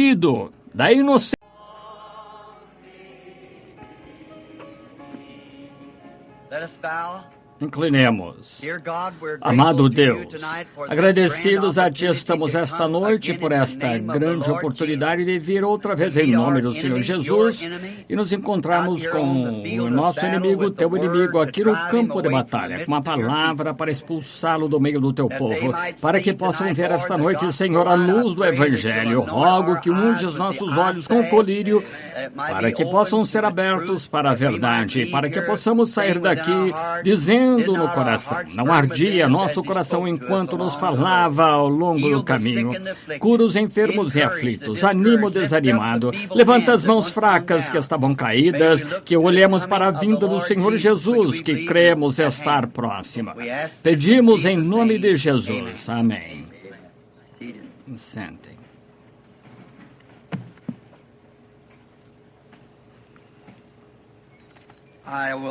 querido, da inocência. Inclinemos. Amado Deus, agradecidos a Ti estamos esta noite por esta grande oportunidade de vir outra vez em nome do Senhor Jesus e nos encontrarmos com o nosso inimigo, Teu inimigo, aqui no campo de batalha, com uma palavra para expulsá-lo do meio do Teu povo, para que possam ver esta noite, Senhor, a luz do Evangelho. Rogo que unge os nossos olhos com colírio, para que possam ser abertos para a verdade, para que possamos sair daqui dizendo no coração, não ardia nosso coração enquanto nos falava ao longo do caminho. Cura os enfermos e aflitos, anima o desanimado, levanta as mãos fracas que estavam caídas, que olhemos para a vinda do Senhor Jesus, que cremos estar próxima. Pedimos em nome de Jesus. Amém. Sentem.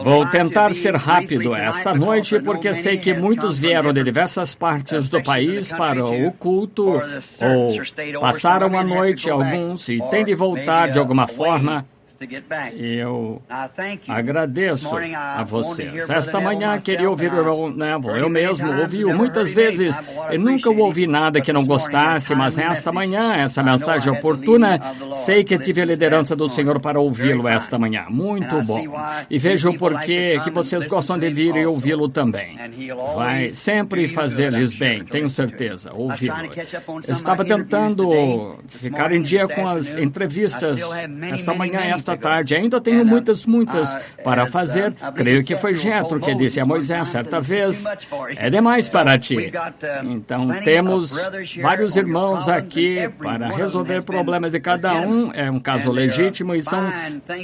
Vou tentar ser rápido esta noite, porque sei que muitos vieram de diversas partes do país para o culto, ou passaram a noite alguns e têm de voltar de alguma forma. Eu agradeço a vocês. Esta manhã queria ouvir o irmão Neville. Eu mesmo ouvi-o muitas vezes. Eu nunca ouvi nada que não gostasse, mas esta manhã, essa mensagem oportuna, sei que tive a liderança do Senhor para ouvi-lo esta manhã. Muito bom. E vejo o porquê que vocês gostam de vir e ouvi-lo também. Vai sempre fazer-lhes bem, tenho certeza, ouvi-lo. Estava tentando ficar em dia com as entrevistas esta manhã, esta tarde. Ainda tenho muitas para fazer. Creio que foi Jetro que disse a Moisés certa vez, é demais para ti. Então temos vários irmãos aqui para resolver problemas de cada um. É um caso legítimo e são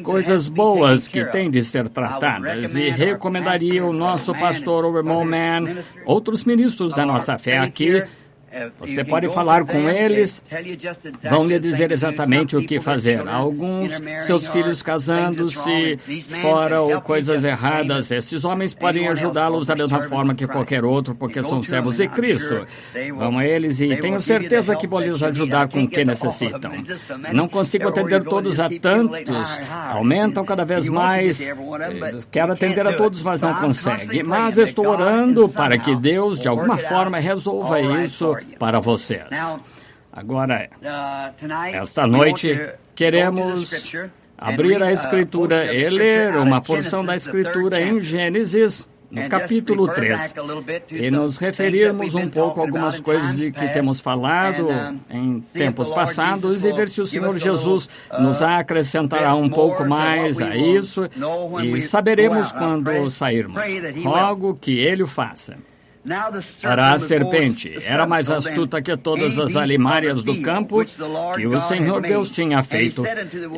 coisas boas que têm de ser tratadas. E recomendaria o nosso pastor, o irmão Mann, outros ministros da nossa fé aqui. Você pode falar com eles, vão lhe dizer exatamente o que fazer. Alguns, seus filhos casando-se fora ou coisas erradas, esses homens podem ajudá-los da mesma forma que qualquer outro, porque são servos de Cristo. Vão a eles e tenho certeza que vão lhes ajudar com o que necessitam. Não consigo atender todos a tantos, aumentam cada vez mais. Quero atender a todos, mas não consegue. Mas estou orando para que Deus, de alguma forma, resolva isso para vocês. Agora, esta noite, queremos abrir a Escritura e ler uma porção da Escritura em Gênesis, no capítulo 3, e nos referirmos um pouco a algumas coisas de que temos falado em tempos passados e ver se o Senhor Jesus nos acrescentará um pouco mais a isso e saberemos quando sairmos. Rogo que Ele o faça. Ora, a serpente era mais astuta que todas as alimárias do campo que o Senhor Deus tinha feito.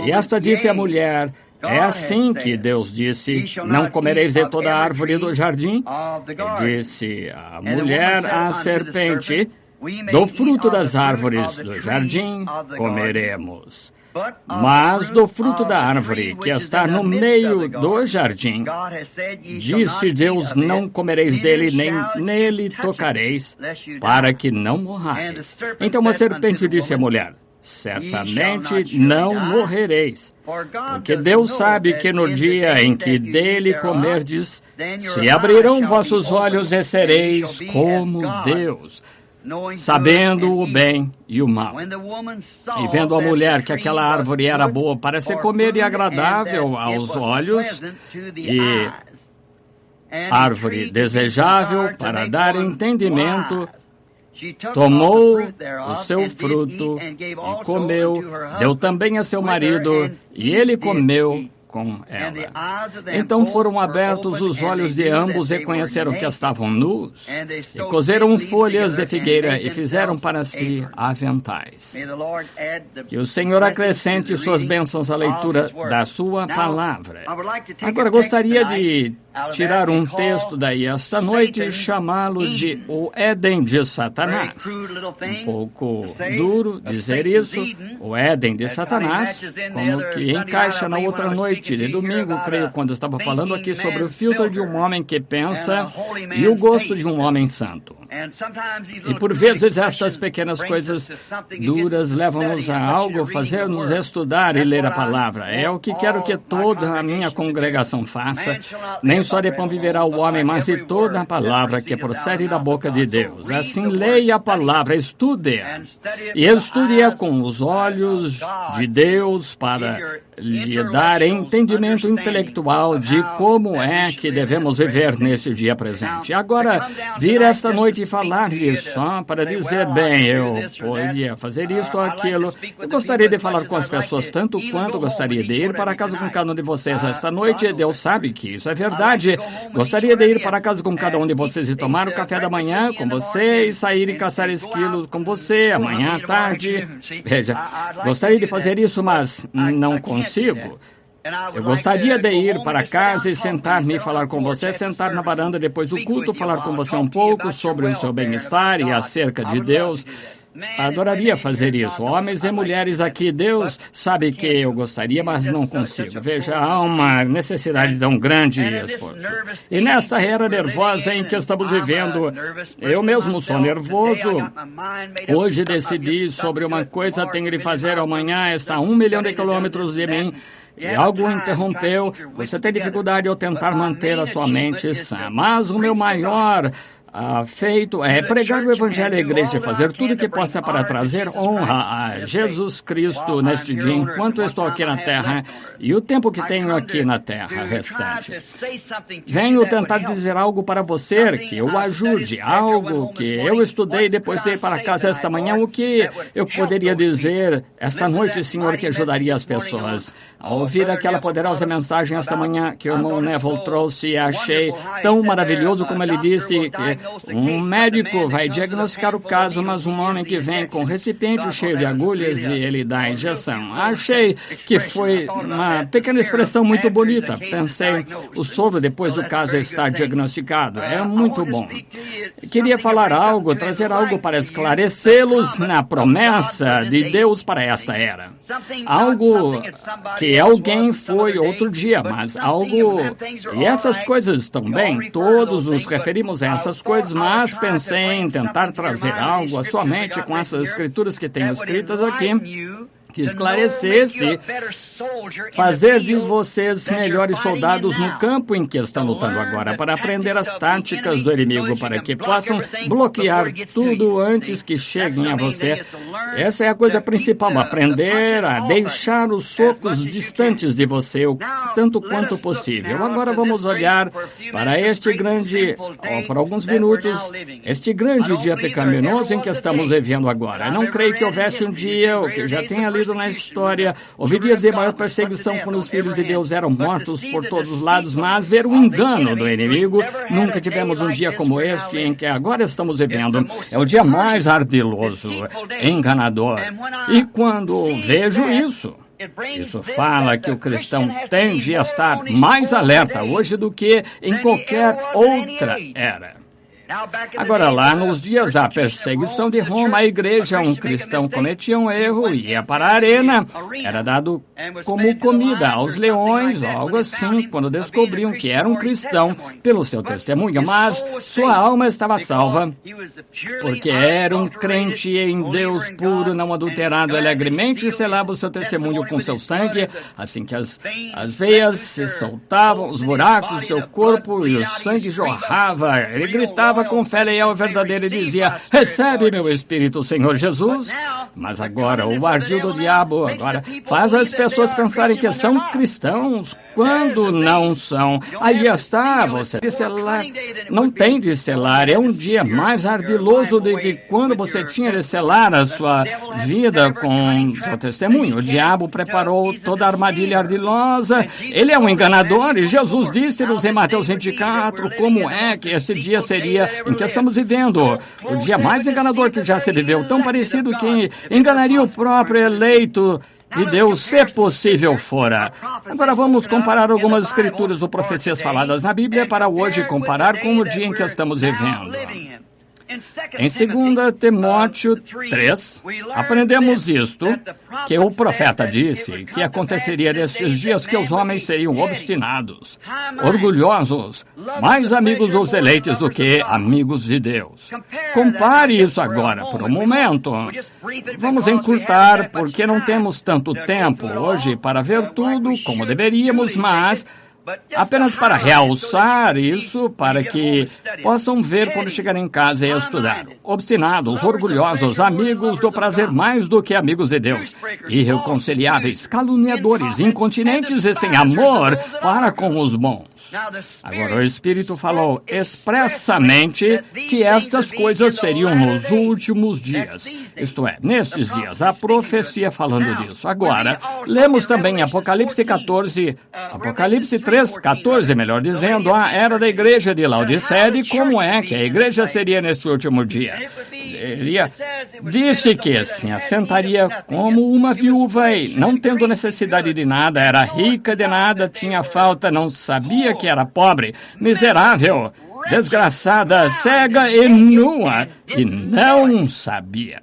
E esta disse à mulher, é assim que Deus disse, não comereis de toda a árvore do jardim? E disse a mulher à serpente, do fruto das árvores do jardim comeremos. Mas do fruto da árvore que está no meio do jardim, disse Deus, não comereis dele, nem nele tocareis, para que não morrais. Então a serpente disse à mulher, certamente não morrereis, porque Deus sabe que no dia em que dele comerdes, se abrirão vossos olhos e sereis como Deus, sabendo o bem e o mal. E vendo a mulher que aquela árvore era boa para se comer e agradável aos olhos, e árvore desejável para dar entendimento, tomou o seu fruto e comeu, deu também a seu marido, e ele comeu com ela. Então foram abertos os olhos de ambos e conheceram que estavam nus, e cozeram folhas de figueira e fizeram para si aventais. Que o Senhor acrescente suas bênçãos à leitura da sua palavra. Agora gostaria de tirar um texto daí esta noite e chamá-lo de o Éden de Satanás. Um pouco duro dizer isso, o Éden de Satanás, como que encaixa na outra noite de domingo, creio, quando eu estava falando aqui sobre o filtro de um homem que pensa e o gosto de um homem santo. E por vezes estas pequenas coisas duras levam-nos a algo, fazer-nos estudar e ler a palavra. É o que quero que toda a minha congregação faça. Nem só de pão viverá o homem, mas de toda a palavra que procede da boca de Deus. Assim, leia a palavra, estude-a. E estude-a com os olhos de Deus para lhe dar entendimento intelectual de como é que devemos viver nesse dia presente. Agora, vir esta noite e falar-lhe só para dizer, bem, eu podia fazer isto ou aquilo. Eu gostaria de falar com as pessoas tanto quanto gostaria de ir para casa com cada um de vocês esta noite. Deus sabe que isso é verdade. Gostaria de ir para casa com cada um de vocês e tomar o café da manhã com você e sair e caçar esquilos com você amanhã à tarde. Veja, gostaria de fazer isso, mas não consigo. Eu gostaria de ir para casa e sentar-me e falar com você, sentar na varanda depois do culto, falar com você um pouco sobre o seu bem-estar e acerca de Deus. Adoraria fazer isso. Homens e mulheres aqui, Deus sabe que eu gostaria, mas não consigo. Veja, há uma necessidade tão grande e esforço. E nessa era nervosa em que estamos vivendo, eu mesmo sou nervoso. Hoje decidi sobre uma coisa, tenho de fazer amanhã, está a 1 milhão de quilômetros de mim. E algo interrompeu. Você tem dificuldade ao tentar manter a sua mente sã. Mas o meu maior feito é pregar o Evangelho à igreja, fazer tudo o que possa para trazer honra a Jesus Cristo neste dia, enquanto eu estou aqui na terra e o tempo que tenho aqui na terra restante. Venho tentar dizer algo para você que o ajude, algo que eu estudei depois de ir para casa esta manhã, o que eu poderia dizer esta noite, Senhor, que ajudaria as pessoas. Ao ouvir aquela poderosa mensagem esta manhã que o irmão Neville trouxe, achei tão maravilhoso como ele disse que um médico vai diagnosticar o caso, mas um homem que vem com um recipiente cheio de agulhas e ele dá a injeção. Achei que foi uma pequena expressão muito bonita. Pensei, o soro depois do caso estar diagnosticado. É muito bom. Queria falar algo, trazer algo para esclarecê-los na promessa de Deus para esta era. Algo que alguém foi outro dia, mas algo... E essas coisas estão bem, todos nos referimos a essas coisas, mas pensei em tentar trazer algo à sua mente com essas escrituras que tenho escritas aqui, que esclarecesse, fazer de vocês melhores soldados no campo em que estão lutando agora, para aprender as táticas do inimigo, para que possam bloquear tudo antes que cheguem a você. Essa é a coisa principal, aprender a deixar os socos distantes de você, o tanto quanto possível. Agora vamos olhar para este grande, por alguns minutos, este grande dia pecaminoso em que estamos vivendo agora. Não creio que houvesse um dia, o que já tenha lido na história, houve dias de maior perseguição quando os filhos de Deus eram mortos por todos os lados, mas ver o engano do inimigo, nunca tivemos um dia como este em que agora estamos vivendo. É o dia mais ardiloso, enganador. E quando vejo isso fala que o cristão tende a estar mais alerta hoje do que em qualquer outra era. Agora, lá nos dias da perseguição de Roma, a igreja, um cristão cometia um erro, ia para a arena, era dado como comida aos leões, ou algo assim, quando descobriam que era um cristão pelo seu testemunho, mas sua alma estava salva, porque era um crente em Deus puro, não adulterado, alegremente selava o seu testemunho com seu sangue, assim que as veias se soltavam, os buracos do seu corpo e o sangue jorrava, ele gritava com fé leal e verdadeira e dizia, recebe meu espírito, Senhor Jesus. Mas agora, o ardil do diabo agora faz as pessoas pensarem que são cristãos quando não são. Aí está, você de selar. Não tem de selar. É um dia mais ardiloso do que quando você tinha de selar a sua vida com seu testemunho. O diabo preparou toda a armadilha ardilosa. Ele é um enganador e Jesus disse-nos em Mateus 24 como é que esse dia seria em que estamos vivendo. O dia mais enganador que já se viveu, tão parecido que enganaria o próprio eleito de Deus, se possível fora. Agora vamos comparar algumas escrituras ou profecias faladas na Bíblia para hoje comparar com o dia em que estamos vivendo. Em 2 Timóteo 3, aprendemos isto, que o profeta disse que aconteceria nesses dias que os homens seriam obstinados, orgulhosos, mais amigos dos eleitos do que amigos de Deus. Compare isso agora por um momento. Vamos encurtar, porque não temos tanto tempo hoje para ver tudo como deveríamos, mas apenas para realçar isso, para que possam ver quando chegarem em casa e estudar. Obstinados, orgulhosos, amigos do prazer mais do que amigos de Deus, irreconciliáveis, caluniadores, incontinentes e sem amor para com os bons. Agora, o Espírito falou expressamente que estas coisas seriam nos últimos dias. Isto é, nestes dias, a profecia falando disso. Agora, lemos também Apocalipse 3:14, melhor dizendo, a era da igreja de Laodiceia e como é que a igreja seria neste último dia. Disse que se assentaria como uma viúva e, não tendo necessidade de nada, era rica de nada, tinha falta, não sabia que era pobre, miserável, desgraçada, cega e nua, e não sabia.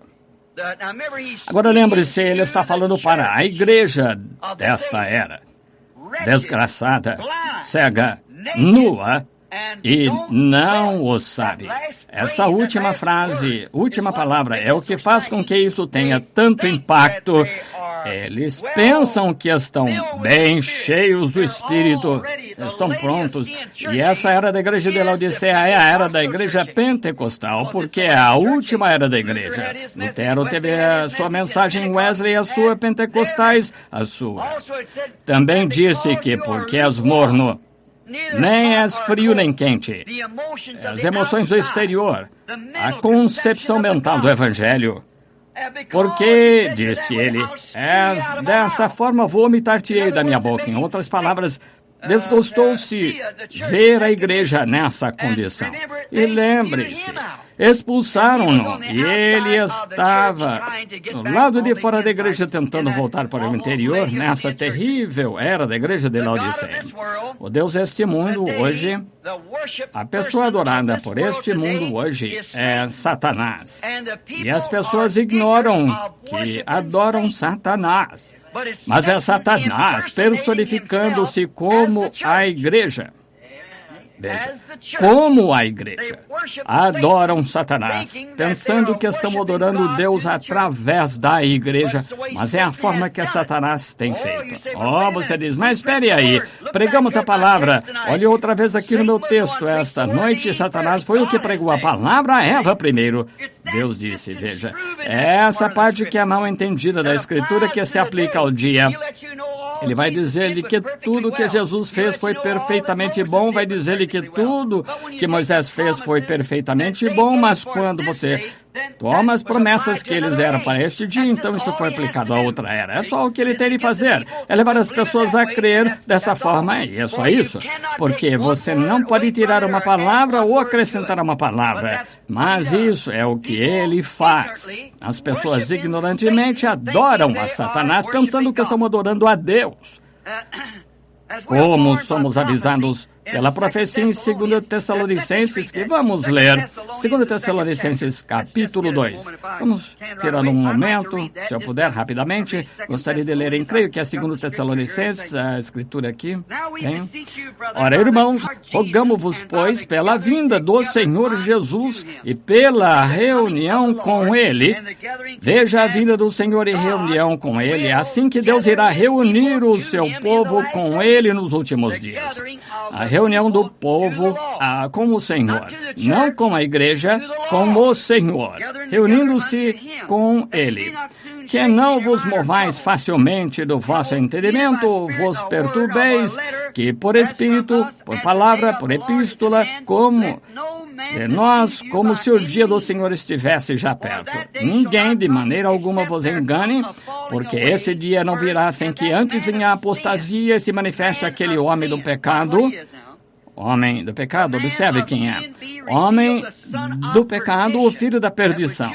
Agora lembre-se, ele está falando para a igreja desta era. Desgraçada, cega, nua e não o sabe. Essa última frase, última palavra, é o que faz com que isso tenha tanto impacto. Eles pensam que estão bem cheios do Espírito, estão prontos. E essa era da igreja de Laodiceia é a era da igreja pentecostal, porque é a última era da igreja. Lutero teve a sua mensagem, Wesley a sua, pentecostais a sua. Também disse que porque és morno, nem és frio nem quente, as emoções do exterior, a concepção mental do Evangelho. Porque, disse ele, dessa forma vomitar-te-ei da minha boca. Em outras palavras, desgostou-se ver a igreja nessa condição. E lembre-se, expulsaram-no e ele estava do lado de fora da igreja tentando voltar para o interior nessa terrível era da igreja de Laodiceia. O Deus deste mundo hoje, a pessoa adorada por este mundo hoje é Satanás. E as pessoas ignoram que adoram Satanás. Mas é Satanás personificando-se como a igreja. Veja, como a igreja adoram Satanás, pensando que estão adorando Deus através da igreja, mas é a forma que Satanás tem feito. Você diz, mas espere aí, pregamos a palavra. Olhe outra vez aqui no meu texto. Esta noite, Satanás foi o que pregou a palavra a Eva primeiro. Deus disse, veja, é essa parte que é mal entendida da Escritura que se aplica ao dia. Ele vai dizer-lhe que tudo que Jesus fez foi perfeitamente bom, vai dizer-lhe que tudo que Moisés fez foi perfeitamente bom, mas quando você toma as promessas que eles eram para este dia, então isso foi aplicado a outra era. É só o que ele tem de fazer, é levar as pessoas a crer dessa forma, e é só isso. Porque você não pode tirar uma palavra ou acrescentar uma palavra, mas isso é o que ele faz. As pessoas ignorantemente adoram a Satanás, pensando que estão adorando a Deus. Como somos avisados pela profecia em 2 Tessalonicenses, que vamos ler, 2 Tessalonicenses, capítulo 2. Vamos tirar um momento, se eu puder, rapidamente. Gostaria de ler creio que é 2 Tessalonicenses, a escritura aqui. Tem. Ora, irmãos, rogamo-vos, pois, pela vinda do Senhor Jesus e pela reunião com Ele. Veja a vinda do Senhor e reunião com Ele, assim que Deus irá reunir o seu povo com Ele nos últimos dias. A reunião do povo com o Senhor, não com a igreja, com o Senhor, reunindo-se com Ele. Que não vos movais facilmente do vosso entendimento, vos perturbeis, que por Espírito, por palavra, por epístola, como de nós, como se o dia do Senhor estivesse já perto. Ninguém de maneira alguma vos engane, porque esse dia não virá sem que antes venha a apostasia e se manifeste aquele homem do pecado. Homem do pecado, observe quem é. Homem do pecado, o filho da perdição.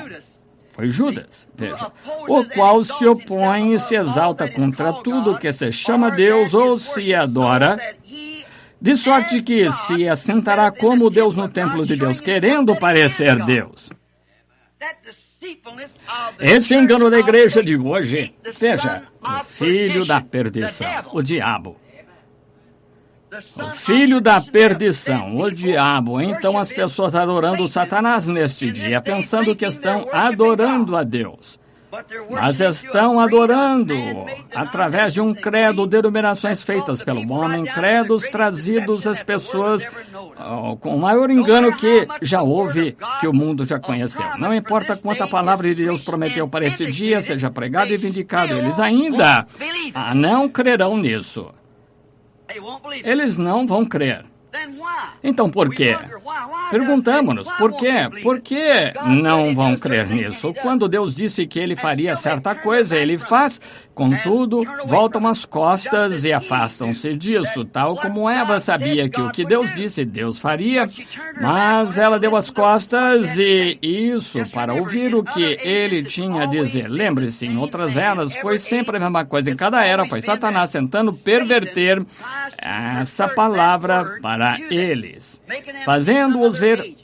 Foi Judas, veja. O qual se opõe e se exalta contra tudo que se chama Deus ou se adora, De sorte que se assentará como Deus no templo de Deus, querendo parecer Deus. Esse engano da igreja de hoje, veja, o filho da perdição, o diabo. O filho da perdição, o diabo. Então as pessoas adorando Satanás neste dia, pensando que estão adorando a Deus. Mas estão adorando através de um credo, denominações feitas pelo homem, credos trazidos às pessoas com o maior engano que já houve, que o mundo já conheceu. Não importa quanto a palavra de Deus prometeu para esse dia seja pregado e vindicado, eles ainda não crerão nisso. Eles não vão crer. Então, por quê? Perguntamos-nos, por quê? Por que não vão crer nisso? Quando Deus disse que Ele faria certa coisa, Ele faz. Contudo, voltam as costas e afastam-se disso, tal como Eva sabia que o que Deus disse, Deus faria, mas ela deu as costas e isso para ouvir o que Ele tinha a dizer. Lembre-se, em outras eras foi sempre a mesma coisa. Em cada era foi Satanás tentando perverter essa palavra para eles, fazendo-os ver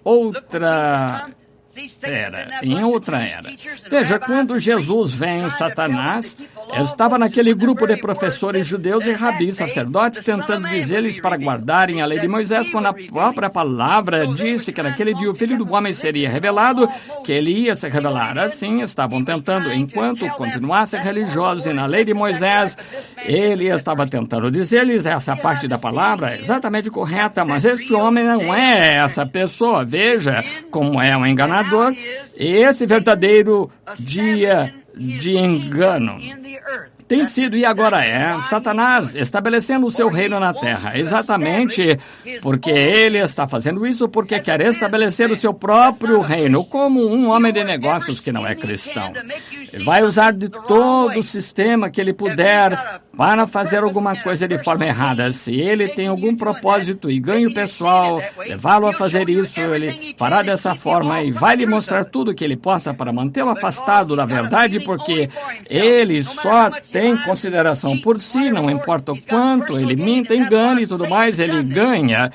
em outra era. Veja, quando Jesus vem, Satanás estava naquele grupo de professores judeus e rabis, sacerdotes, tentando dizer-lhes para guardarem a lei de Moisés, quando a própria palavra disse que naquele dia o Filho do Homem seria revelado, que ele ia se revelar. Assim, estavam tentando, enquanto continuassem religiosos e na lei de Moisés, ele estava tentando dizer-lhes essa parte da palavra exatamente correta, mas este homem não é essa pessoa. Veja como é um enganador. Esse verdadeiro dia de engano tem sido e agora é Satanás estabelecendo o seu reino na terra, exatamente porque ele está fazendo isso, porque quer estabelecer o seu próprio reino, como um homem de negócios que não é cristão. Ele vai usar de todo o sistema que ele puder para fazer alguma coisa de forma errada. Se ele tem algum propósito e ganho pessoal, levá-lo a fazer isso, ele fará dessa forma e vai lhe mostrar tudo o que ele possa para mantê-lo afastado da verdade, porque ele só tem consideração por si, não importa o quanto ele minta, engane e tudo mais, ele ganha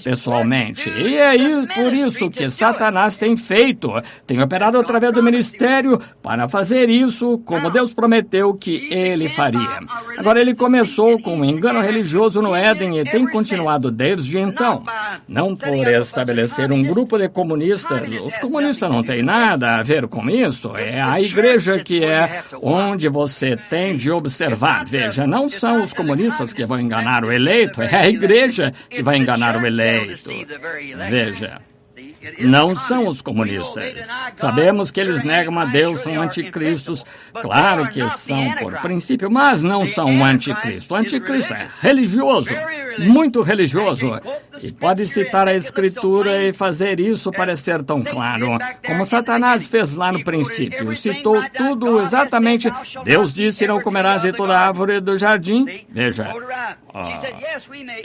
pessoalmente. E é por isso que Satanás tem feito, tem operado através do ministério para fazer isso como Deus prometeu que ele faria. Agora, ele começou com um engano religioso no Éden e tem continuado desde então. Não por estabelecer um grupo de comunistas. Os comunistas não têm nada a ver com isso. É a igreja que é onde você tem de observar. Veja, não são os comunistas que vão enganar o eleito, é a igreja que vai enganar o eleito. Veja. Não são os comunistas. Sabemos que eles negam a Deus, são anticristos. Claro que são por princípio, mas não são um anticristo. O anticristo é religioso, muito religioso. E pode citar a Escritura e fazer isso parecer tão claro, como Satanás fez lá no princípio. Citou tudo exatamente. Deus disse, não comerás de toda árvore do jardim. Veja,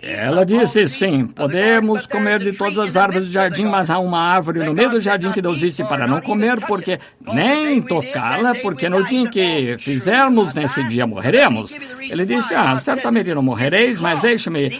ela disse, sim, podemos comer de todas as árvores do jardim, mas há uma árvore no meio do jardim que Deus disse para não comer, porque nem tocá-la, porque no dia em que fizermos, nesse dia morreremos. Ele disse, certamente não morrereis, mas deixe-me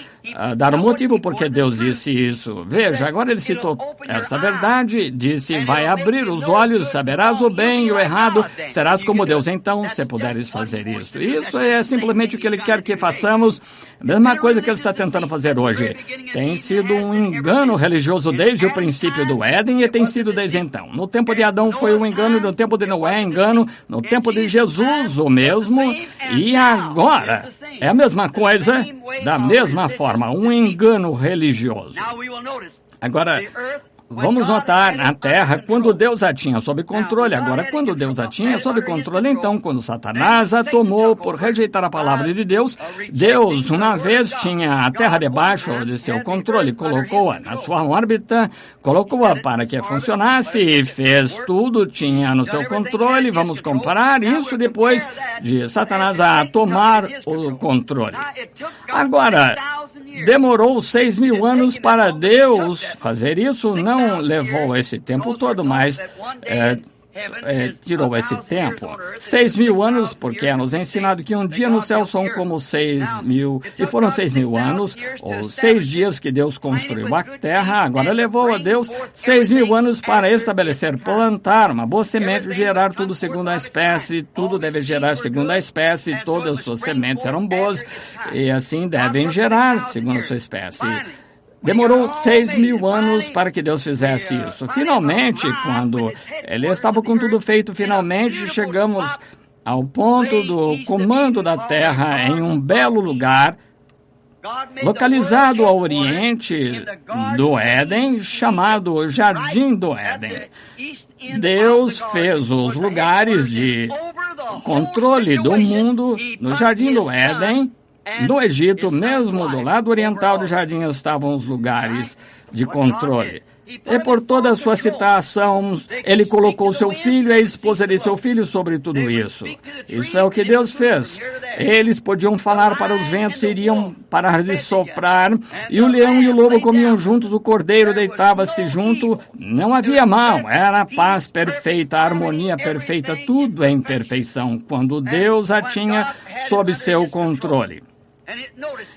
dar um motivo porque Deus disse isso. Veja, agora ele citou essa verdade, disse, vai abrir os olhos, saberás o bem e o errado, serás como Deus. Então, se puderes fazer isso. Isso é simplesmente o que ele quer que façamos, a mesma coisa que ele está tentando fazer hoje. Tem sido um engano religioso desde o princípio do Éden e tem sido desde então. No tempo de Adão foi um engano, no tempo de Noé, engano, no tempo de Jesus o mesmo, e agora é a mesma coisa, da mesma forma, um engano religioso. Agora, vamos notar na Terra, quando Deus a tinha sob controle, agora quando Deus a tinha sob controle, então quando Satanás a tomou por rejeitar a palavra de Deus, Deus uma vez tinha a Terra debaixo de seu controle, colocou-a na sua órbita, colocou-a para que funcionasse, fez tudo, tinha no seu controle. Vamos comparar isso depois de Satanás a tomar o controle. Agora, demorou 6.000 anos para Deus fazer isso, não levou esse tempo todo, mas tirou esse tempo? 6.000 anos, porque é nos ensinado que um dia no céu são como 6.000, e foram 6.000 anos, ou 6 dias que Deus construiu a terra. Agora levou a Deus 6.000 anos para estabelecer, plantar uma boa semente, gerar tudo segundo a espécie. Tudo deve gerar segundo a espécie, todas as suas sementes eram boas, e assim devem gerar segundo a sua espécie. Demorou 6.000 anos para que Deus fizesse isso. Finalmente, quando ele estava com tudo feito, finalmente chegamos ao ponto do comando da terra em um belo lugar, localizado ao oriente do Éden, chamado Jardim do Éden. Deus fez os lugares de controle do mundo no Jardim do Éden. No Egito, mesmo do lado oriental do jardim, estavam os lugares de controle. E por toda a sua citação, ele colocou seu filho e a esposa de seu filho sobre tudo isso. Isso é o que Deus fez. Eles podiam falar para os ventos, iriam parar de soprar, e o leão e o lobo comiam juntos, o cordeiro deitava-se junto. Não havia mal, era a paz perfeita, a harmonia perfeita, tudo em perfeição, quando Deus a tinha sob seu controle.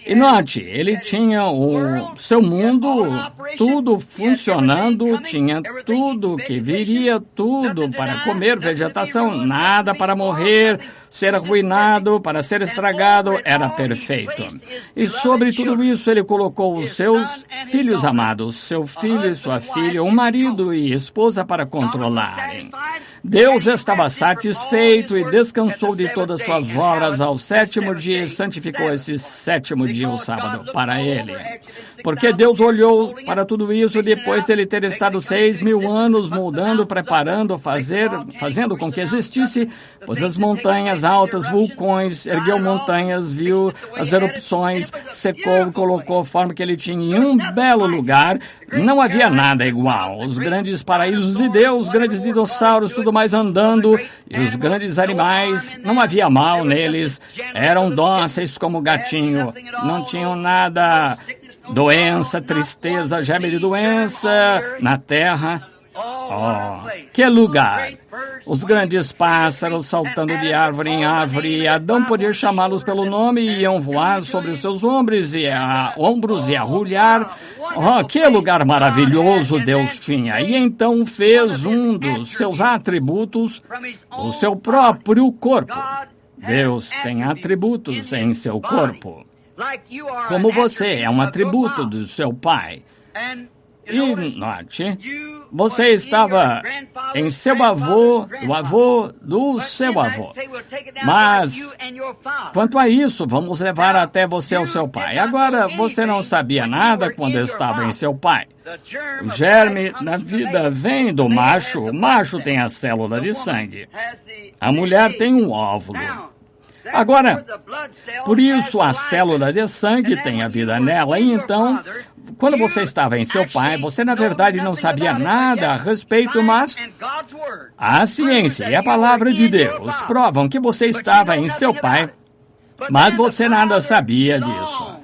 E note, ele tinha o seu mundo, tudo funcionando, tinha tudo que viria, tudo para comer, vegetação, nada para morrer, ser arruinado, para ser estragado, era perfeito. E sobre tudo isso ele colocou os seus filhos amados, seu filho e sua filha, um marido e esposa para controlarem. Deus estava satisfeito e descansou de todas suas obras ao 7º dia e santificou esse 7º dia, o sábado, para ele. Porque Deus olhou para tudo isso depois de ele ter estado 6.000 anos moldando, preparando, fazendo com que existisse, pois as montanhas altas, vulcões, ergueu montanhas, viu as erupções, secou, colocou a forma que ele tinha em um belo lugar. Não havia nada igual. Os grandes paraísos de Deus, os grandes dinossauros, tudo mais andando, e os grandes animais, não havia mal neles, eram dóceis como gatinho, não tinham nada, doença, tristeza, germe de doença na terra. Oh, que lugar! Os grandes pássaros saltando de árvore em árvore, Adão podia chamá-los pelo nome e iam voar sobre os seus ombros e arrulhar. Oh, que lugar maravilhoso Deus tinha! E então fez um dos seus atributos o seu próprio corpo. Deus tem atributos em seu corpo. Como você é um atributo do seu pai. E note, você estava em seu avô, o avô do seu avô. Mas, quanto a isso, vamos levar até você ao seu pai. Agora, você não sabia nada quando estava em seu pai. O germe da vida vem do macho. O macho tem a célula de sangue. A mulher tem um óvulo. Agora, por isso a célula de sangue tem a vida nela, e então, quando você estava em seu pai, você na verdade não sabia nada a respeito, mas a ciência e a palavra de Deus provam que você estava em seu pai, mas você nada sabia disso.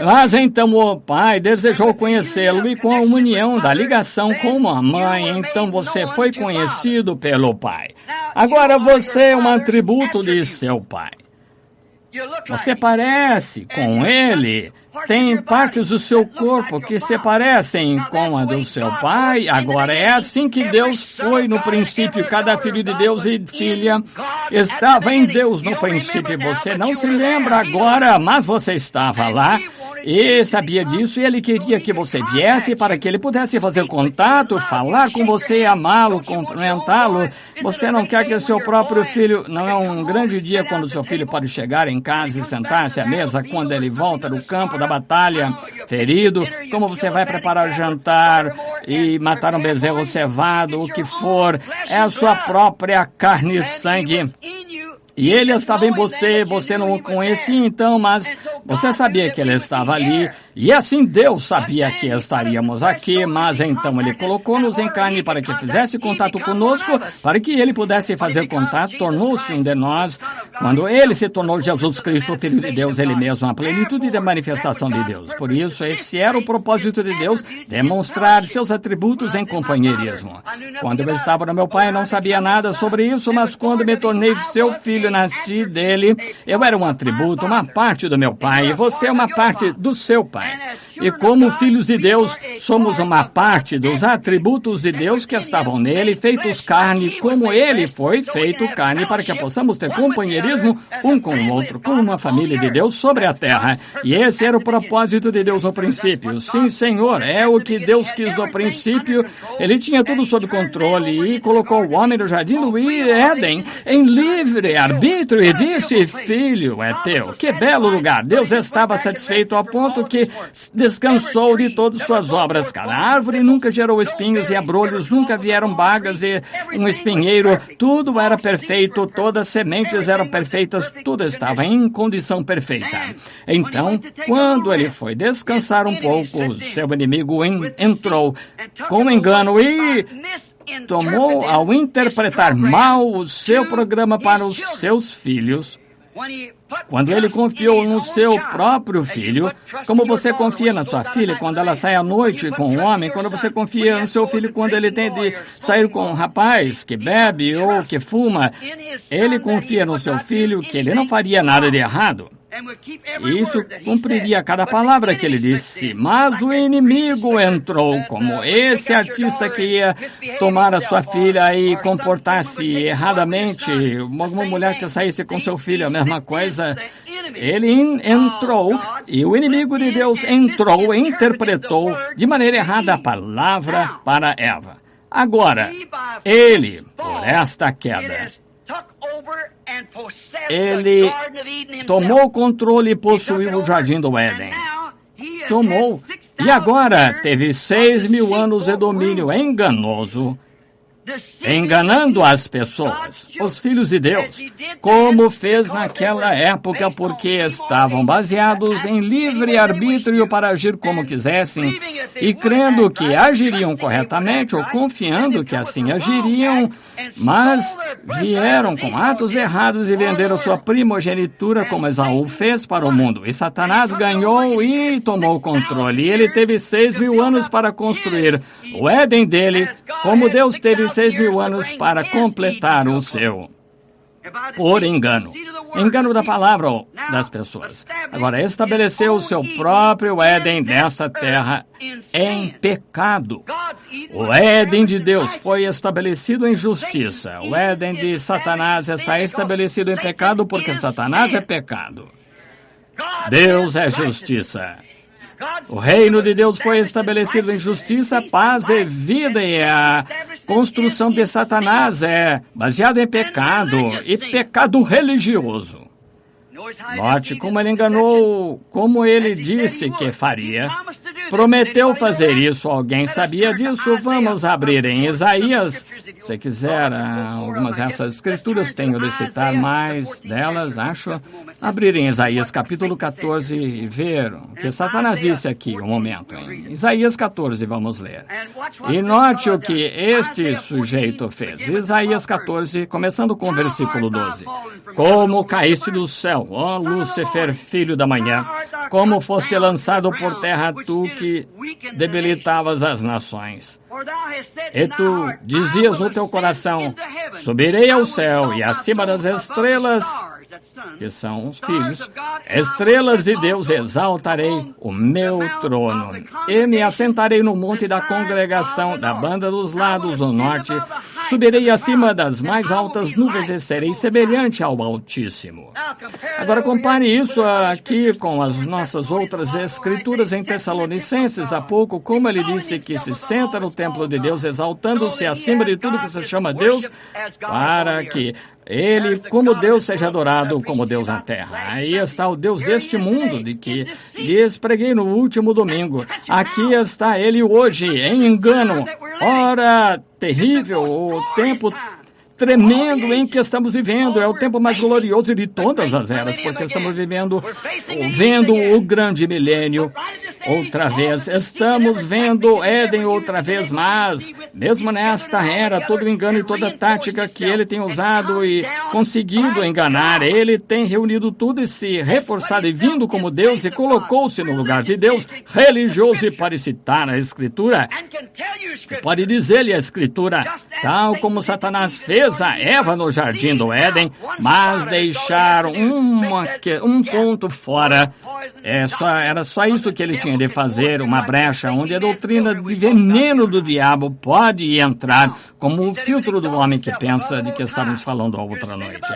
Mas então o pai desejou conhecê-lo, e com a união da ligação com a mãe, então você foi conhecido pelo pai. Agora você é um atributo de seu pai. Você parece com ele, tem partes do seu corpo que se parecem com a do seu pai. Agora é assim que Deus foi no princípio. Cada filho de Deus e filha estava em Deus no princípio. Você não se lembra agora, mas você estava lá e sabia disso, e ele queria que você viesse para que ele pudesse fazer contato, falar com você, amá-lo, cumprimentá-lo. Você não quer que seu próprio filho... Não é um grande dia quando seu filho pode chegar em casa e sentar-se à mesa quando ele volta do campo da batalha, ferido? Como você vai preparar o jantar e matar um bezerro cevado, o que for? É a sua própria carne e sangue. E ele estava em você, você não o conhecia então, mas Você sabia que ele estava ali, e assim Deus sabia que estaríamos aqui, mas então ele colocou-nos em carne para que fizesse contato conosco, para que ele pudesse fazer contato, tornou-se um de nós. Quando ele se tornou Jesus Cristo, o Filho de Deus, ele mesmo, a plenitude da manifestação de Deus. Por isso, esse era o propósito de Deus, demonstrar seus atributos em companheirismo. Quando eu estava no meu pai, não sabia nada sobre isso, mas quando me tornei seu filho, nasci dele, eu era um atributo, uma parte do meu pai, e você é uma parte do seu pai. E como filhos de Deus, somos uma parte dos atributos de Deus que estavam nele, feitos carne, como ele foi feito carne, para que possamos ter companheirismo um com o outro, como uma família de Deus sobre a terra. E esse era o propósito de Deus no princípio. Sim, Senhor, é o que Deus quis no princípio. Ele tinha tudo sob controle e colocou o homem no jardim do Éden em livre arbítrio e disse: filho, é teu. Que belo lugar. Deus estava satisfeito ao ponto que descansou de todas suas obras. Cada árvore nunca gerou espinhos e abrolhos, nunca vieram bagas e um espinheiro. Tudo era perfeito, todas as sementes eram perfeitas, tudo estava em condição perfeita. Então, quando ele foi descansar um pouco, seu inimigo entrou com engano e tomou, ao interpretar mal o seu programa para os seus filhos. Quando ele confiou no seu próprio filho, como você confia na sua filha quando ela sai à noite com um homem, quando você confia no seu filho quando ele tem de sair com um rapaz que bebe ou que fuma, ele confia no seu filho que ele não faria nada de errado. E isso cumpriria cada palavra que ele disse. Mas o inimigo entrou, como esse artista que ia tomar a sua filha e comportar-se erradamente, uma mulher que saísse com seu filho, a mesma coisa. Ele entrou e o inimigo de Deus entrou e interpretou de maneira errada a palavra para Eva. Agora, ele, por esta queda, ele tomou o controle e possuiu o jardim do Éden. Tomou. E agora teve 6.000 anos de domínio enganoso, enganando as pessoas, os filhos de Deus, como fez naquela época, porque estavam baseados em livre arbítrio para agir como quisessem e crendo que agiriam corretamente ou confiando que assim agiriam, mas vieram com atos errados e venderam sua primogenitura como Esaú fez para o mundo. E Satanás ganhou e tomou o controle. E ele teve 6.000 anos para construir o Éden dele, como Deus teve 6.000 anos para completar o seu, por engano. Engano da palavra das pessoas. Agora, estabeleceu o seu próprio Éden nessa terra em pecado. O Éden de Deus foi estabelecido em justiça. O Éden de Satanás está estabelecido em pecado porque Satanás é pecado. Deus é justiça. O reino de Deus foi estabelecido em justiça, paz e vida, e a construção de Satanás é baseada em pecado e pecado religioso. Note como ele enganou, como ele disse que faria. Prometeu fazer isso. Alguém sabia disso? Vamos abrir em Isaías. Se quiser, algumas dessas escrituras, tenho de citar mais delas, acho. Abrir em Isaías capítulo 14 e ver o que Satanás disse aqui, um momento. Em Isaías 14, vamos ler. E note o que este sujeito fez. Isaías 14, começando com o versículo 12. Como caíste do céu, ó Lúcifer, filho da manhã, como foste lançado por terra, tu que debilitavas as nações. E tu dizias no teu coração, subirei ao céu e acima das estrelas, que são os filhos, estrelas de Deus, exaltarei o meu trono. E me assentarei no monte da congregação, da banda dos lados do norte. Subirei acima das mais altas nuvens e serei semelhante ao Altíssimo. Agora compare isso aqui com as nossas outras escrituras em Tessalonicenses. Há pouco, como ele disse que se senta no templo de Deus, exaltando-se acima de tudo que se chama Deus, para que ele, como Deus, seja adorado como Deus na terra. Aí está o Deus deste mundo, de que lhes preguei no último domingo. Aqui está ele hoje, em engano. Ora, terrível, o tempo tremendo em que estamos vivendo. É o tempo mais glorioso de todas as eras, porque estamos vendo o grande milênio outra vez. Estamos vendo Éden outra vez, mas mesmo nesta era, todo o engano e toda a tática que ele tem usado e conseguido enganar, ele tem reunido tudo e se reforçado e vindo como Deus e colocou-se no lugar de Deus, religioso, e pode citar a Escritura. Pode dizer-lhe a Escritura, tal como Satanás fez a Eva no jardim do Éden, mas deixar um ponto fora. Era só isso que ele tinha de fazer, uma brecha onde a doutrina de veneno do diabo pode entrar como o filtro do homem que pensa, de que estávamos falando a outra noite.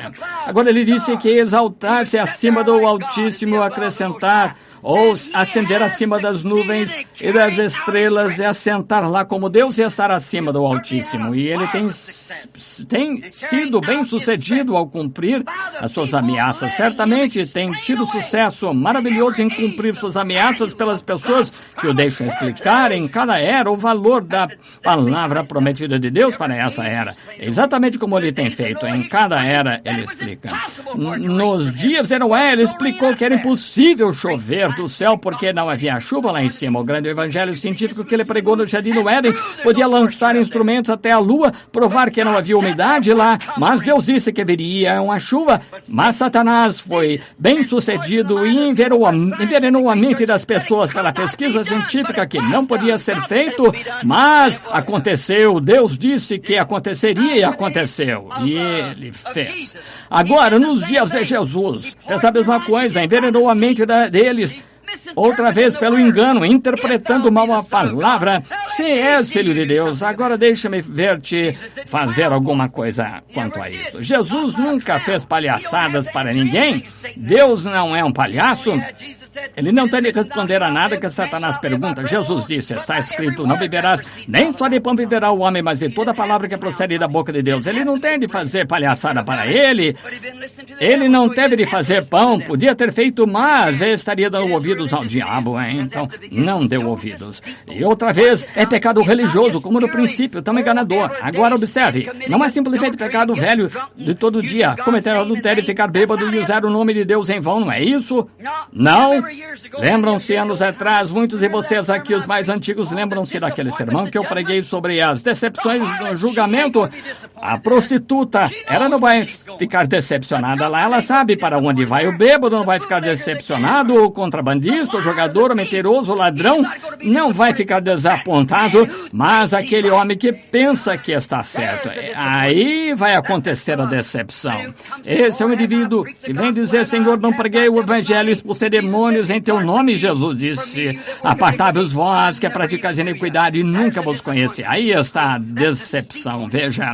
Agora ele disse que exaltar-se acima do Altíssimo, acrescentar ou ascender acima das nuvens e das estrelas, é assentar lá como Deus e estar acima do Altíssimo. E ele tem sido bem sucedido ao cumprir as suas ameaças. Certamente tem tido sucesso maravilhoso em cumprir suas ameaças pelas pessoas que o deixam explicar em cada era o valor da palavra prometida de Deus para essa era. Exatamente como ele tem feito. Em cada era ele explica. Nos dias de Noé, ele explicou que era impossível chover do céu porque não havia chuva lá em cima. O grande evangelho científico que ele pregou no jardim do Éden podia lançar instrumentos até a lua, provar que não havia umidade lá, mas Deus disse que viria uma chuva. Mas Satanás foi bem sucedido e envenenou a mente das pessoas pela pesquisa científica que não podia ser feito, mas aconteceu. Deus disse que aconteceria e aconteceu. E ele fez. Agora, nos dias de Jesus, fez a mesma coisa, envenenou a mente deles, outra vez pelo engano, interpretando mal a palavra. Se és filho de Deus, agora deixa-me ver-te fazer alguma coisa quanto a isso. Jesus nunca fez palhaçadas para ninguém. Deus não é um palhaço. Ele não tem de responder a nada que Satanás pergunta. Jesus disse, está escrito, não viverás, nem só de pão viverá o homem, mas de toda palavra que procede da boca de Deus. Ele não tem de fazer palhaçada para ele. Ele não teve de fazer pão, podia ter feito, mas estaria dando ouvidos ao diabo, hein? Então, não deu ouvidos. E outra vez, é pecado religioso, como no princípio, tão enganador. Agora observe, não é simplesmente pecado velho de todo dia, cometer adultério e ficar bêbado e usar o nome de Deus em vão, não é isso? Não. Lembram-se, anos atrás, muitos de vocês aqui, os mais antigos, lembram-se daquele sermão que eu preguei sobre as decepções no julgamento? A prostituta, ela não vai ficar decepcionada lá, ela sabe para onde vai. O bêbado não vai ficar decepcionado, o contrabandista, o jogador, o mentiroso, o ladrão, não vai ficar desapontado, mas aquele homem que pensa que está certo, aí vai acontecer a decepção. Esse é um indivíduo que vem dizer, Senhor, não preguei o evangelho, expulsei demônios em teu nome, Jesus disse, apartai-vos vós que praticais iniquidade e nunca vos conheci. Aí está a decepção, veja,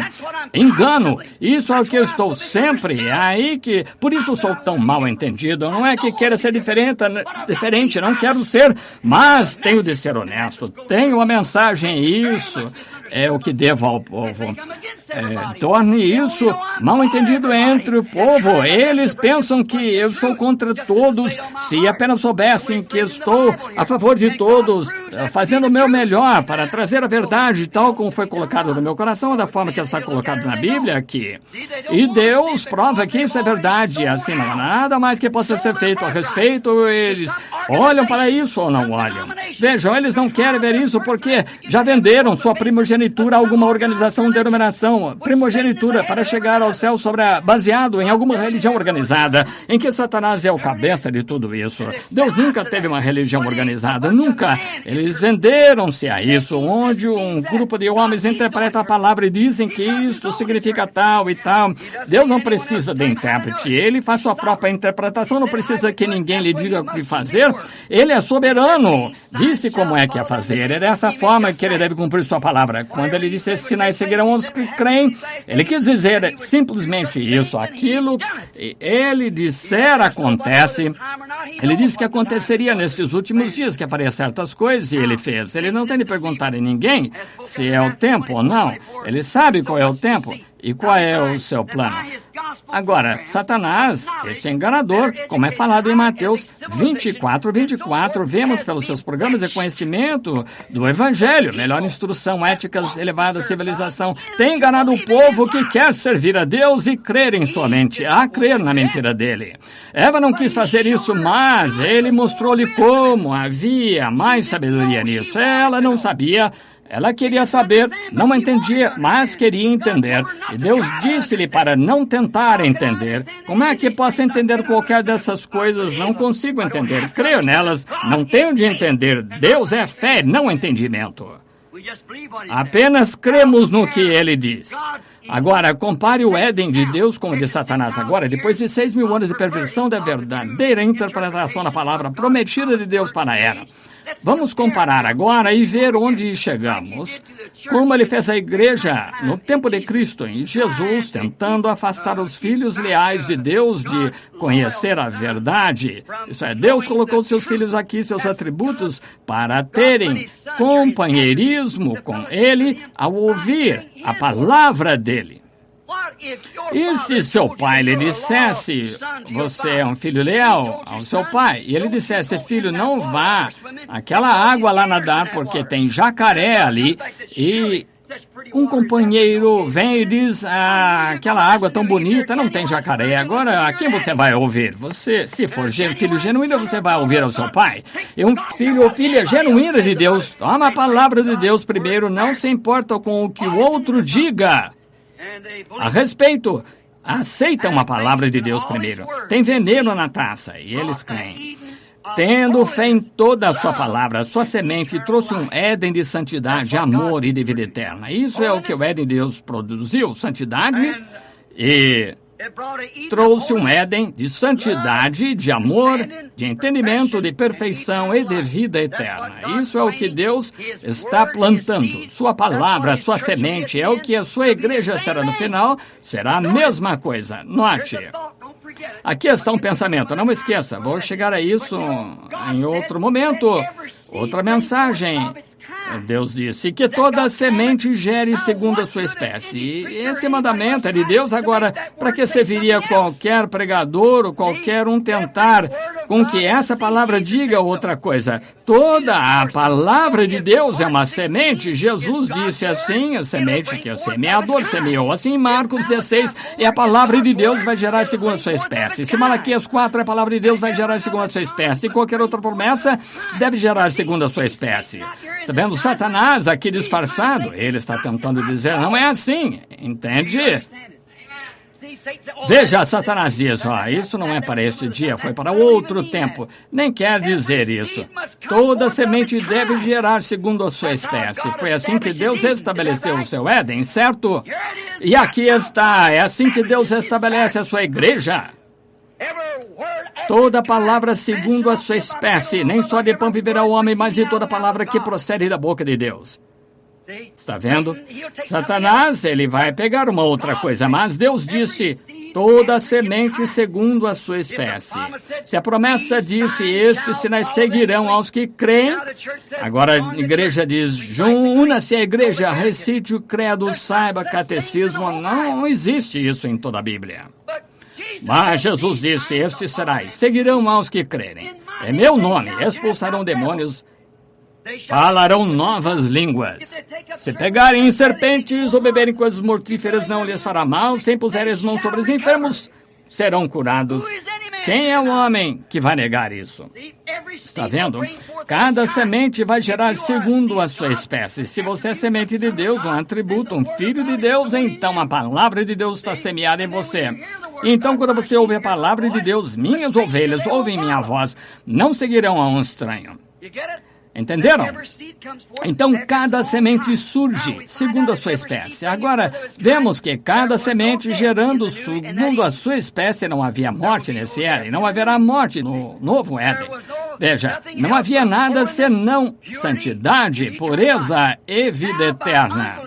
engano, isso é o que eu estou sempre, aí que, por isso sou tão mal entendido, não é que queira ser diferente, não quero ser, mas tenho de ser honesto, tenho a mensagem, isso é o que devo ao povo. Torne isso mal entendido entre o povo. Eles pensam que eu estou contra todos. Se apenas soubessem que estou a favor de todos, fazendo o meu melhor para trazer a verdade, tal como foi colocado no meu coração, da forma que está colocado na Bíblia aqui. E Deus prova que isso é verdade. Assim, não há nada mais que possa ser feito a respeito. Eles olham para isso ou não olham? Vejam, eles não querem ver isso porque já venderam sua primogenitura a alguma organização, denominação, primogenitura para chegar ao céu baseado em alguma religião organizada, em que Satanás é o cabeça de tudo isso. Deus nunca teve uma religião organizada, nunca. Eles venderam-se a isso, onde um grupo de homens interpreta a palavra e dizem que isto significa tal e tal. Deus não precisa de intérprete, ele faz sua própria interpretação, não precisa que ninguém lhe diga o que fazer. Ele é soberano, disse como é que é fazer, é dessa forma que ele deve cumprir sua palavra. Quando ele disse, esses sinais seguirão os que creem, ele quis dizer simplesmente isso, aquilo ele disser acontece. Ele disse que aconteceria nesses últimos dias, que faria certas coisas e ele fez. Ele não tem de perguntar a ninguém se é o tempo ou não. Ele sabe qual é o tempo. E qual é o seu plano? Agora, Satanás, esse enganador, como é falado em Mateus 24, vemos pelos seus programas de conhecimento do Evangelho, melhor instrução, éticas, elevada civilização, tem enganado o povo que quer servir a Deus e crer em sua mente, a crer na mentira dele. Eva não quis fazer isso, mas ele mostrou-lhe como havia mais sabedoria nisso. Ela não sabia. Ela queria saber, não entendia, mas queria entender. E Deus disse-lhe para não tentar entender. Como é que posso entender qualquer dessas coisas? Não consigo entender. Creio nelas, não tenho de entender. Deus é fé, não entendimento. Apenas cremos no que ele diz. Agora, compare o Éden de Deus com o de Satanás. Agora, depois de 6.000 anos de perversão da verdadeira interpretação da palavra prometida de Deus para a era. Vamos comparar agora e ver onde chegamos. Como ele fez a igreja no tempo de Cristo, em Jesus, tentando afastar os filhos leais de Deus de conhecer a verdade. Isso é, Deus colocou seus filhos aqui, seus atributos, para terem companheirismo com ele ao ouvir a palavra dele. E se seu pai lhe dissesse, você é um filho leal ao seu pai, e ele dissesse, filho, não vá àquela água lá nadar, porque tem jacaré ali, e um companheiro vem e diz, aquela água tão bonita, não tem jacaré, agora a quem você vai ouvir? Você, se for filho genuíno, você vai ouvir ao seu pai. E um filho ou filha genuína de Deus, toma a palavra de Deus primeiro, não se importa com o que o outro diga a respeito, aceitam a palavra de Deus primeiro. Tem veneno na taça, e eles creem. Tendo fé em toda a sua palavra, sua semente trouxe um Éden de santidade, amor e de vida eterna. Isso é o que o Éden de Deus produziu, santidade, e trouxe um Éden de santidade, de amor, de entendimento, de perfeição e de vida eterna. Isso é o que Deus está plantando. Sua palavra, sua semente, é o que a sua igreja será no final, será a mesma coisa. Note. Aqui está um pensamento, não esqueça, vou chegar a isso em outro momento, outra mensagem. Deus disse que toda semente gere segundo a sua espécie. E esse mandamento é de Deus. Agora, para que serviria qualquer pregador ou qualquer um tentar com que essa palavra diga outra coisa? Toda a palavra de Deus é uma semente. Jesus disse assim, a semente que o semeador semeou. Assim, em Marcos 16, e a palavra de Deus vai gerar segundo a sua espécie. Se Malaquias 4, a palavra de Deus vai gerar segundo a sua espécie. E qualquer outra promessa deve gerar segundo a sua espécie. Está vendo? Satanás aqui disfarçado, ele está tentando dizer, não é assim, entende? Veja, Satanás diz, isso não é para este dia, foi para outro tempo. Nem quer dizer isso. Toda semente deve gerar segundo a sua espécie. Foi assim que Deus estabeleceu o seu Éden, certo? E aqui está, é assim que Deus estabelece a sua igreja. Toda palavra segundo a sua espécie, nem só de pão viverá o homem, mas de toda palavra que procede da boca de Deus. Está vendo? Satanás, ele vai pegar uma outra coisa, mas Deus disse, toda semente segundo a sua espécie. Se a promessa disse, estes sinais seguirão aos que creem, agora a igreja diz, una-se a igreja, recite o credo, saiba catecismo, não existe isso em toda a Bíblia. Mas Jesus disse, estes sinais seguirão aos que crerem. Em meu nome expulsarão demônios, falarão novas línguas. Se pegarem serpentes ou beberem coisas mortíferas, não lhes fará mal. Se impuserem as mãos sobre os enfermos, serão curados. Quem é o homem que vai negar isso? Está vendo? Cada semente vai gerar segundo a sua espécie. Se você é semente de Deus, um atributo, um filho de Deus, então a palavra de Deus está semeada em você. Então, quando você ouve a palavra de Deus, minhas ovelhas ouvem minha voz, não seguirão a um estranho. Entenderam? Então, cada semente surge segundo a sua espécie. Agora, vemos que cada semente gerando segundo a sua espécie, não havia morte nesse Éden, não haverá morte no novo Éden. Veja, não havia nada senão santidade, pureza e vida eterna.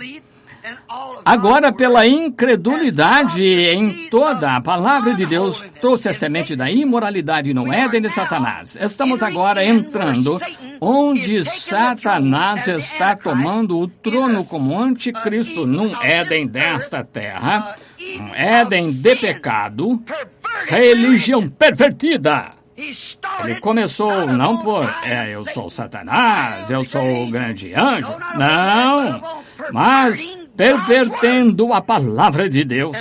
Agora, pela incredulidade em toda a palavra de Deus, trouxe a semente da imoralidade no Éden de Satanás. Estamos agora entrando onde Satanás está tomando o trono como anticristo num Éden desta terra, um Éden de pecado, religião pervertida. Ele começou não por, eu sou Satanás, eu sou o grande anjo, não, mas pervertendo a palavra de Deus.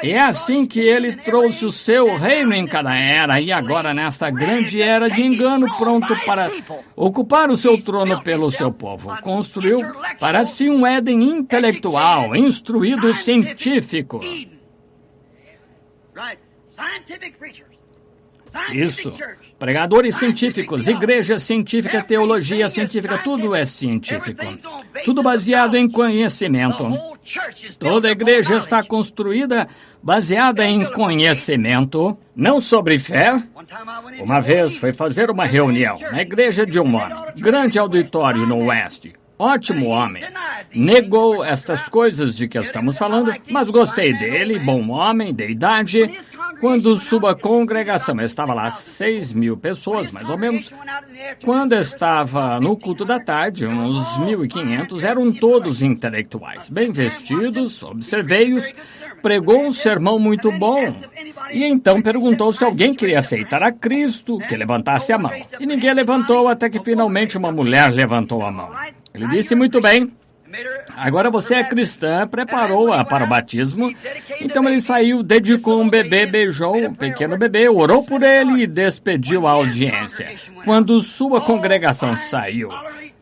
E é assim que ele trouxe o seu reino em cada era, e agora nesta grande era de engano, pronto para ocupar o seu trono pelo seu povo. Construiu para si um Éden intelectual, instruído, científico. Isso. Pregadores científicos, igreja científica, teologia científica, tudo é científico. Tudo baseado em conhecimento. Toda a igreja está construída baseada em conhecimento, não sobre fé. Uma vez fui fazer uma reunião na igreja de um homem, grande auditório no oeste. Ótimo homem. Negou estas coisas de que estamos falando, mas gostei dele, bom homem, de idade. Quando sua congregação, estava lá 6.000 pessoas, mais ou menos, quando estava no culto da tarde, uns 1.500, eram todos intelectuais, bem vestidos, observei-os, pregou um sermão muito bom, e então perguntou se alguém queria aceitar a Cristo, que levantasse a mão. E ninguém levantou, até que finalmente uma mulher levantou a mão. Ele disse, muito bem. Agora você é cristã, preparou-a para o batismo. Então ele saiu, dedicou um bebê, beijou um pequeno bebê, orou por ele e despediu a audiência. Quando sua congregação saiu,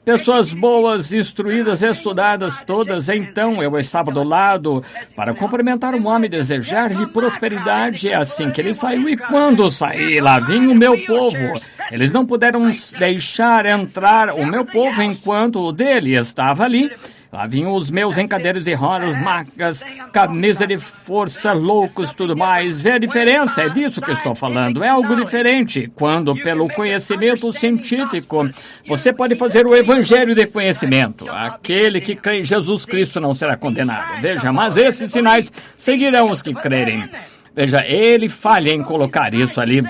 pessoas boas, instruídas, estudadas todas, então eu estava do lado para cumprimentar o homem, desejar-lhe prosperidade. É assim que ele saiu, e quando saí, lá vinha o meu povo. Eles não puderam deixar entrar o meu povo enquanto o dele estava ali. Lá vinham os meus em cadeiras de rodas, macas, camisa de força, loucos, tudo mais. Vê a diferença? É disso que estou falando. É algo diferente. Quando, pelo conhecimento científico, você pode fazer o evangelho de conhecimento. Aquele que crê em Jesus Cristo não será condenado. Veja, mas esses sinais seguirão os que crerem. Veja, ele falha em colocar isso ali.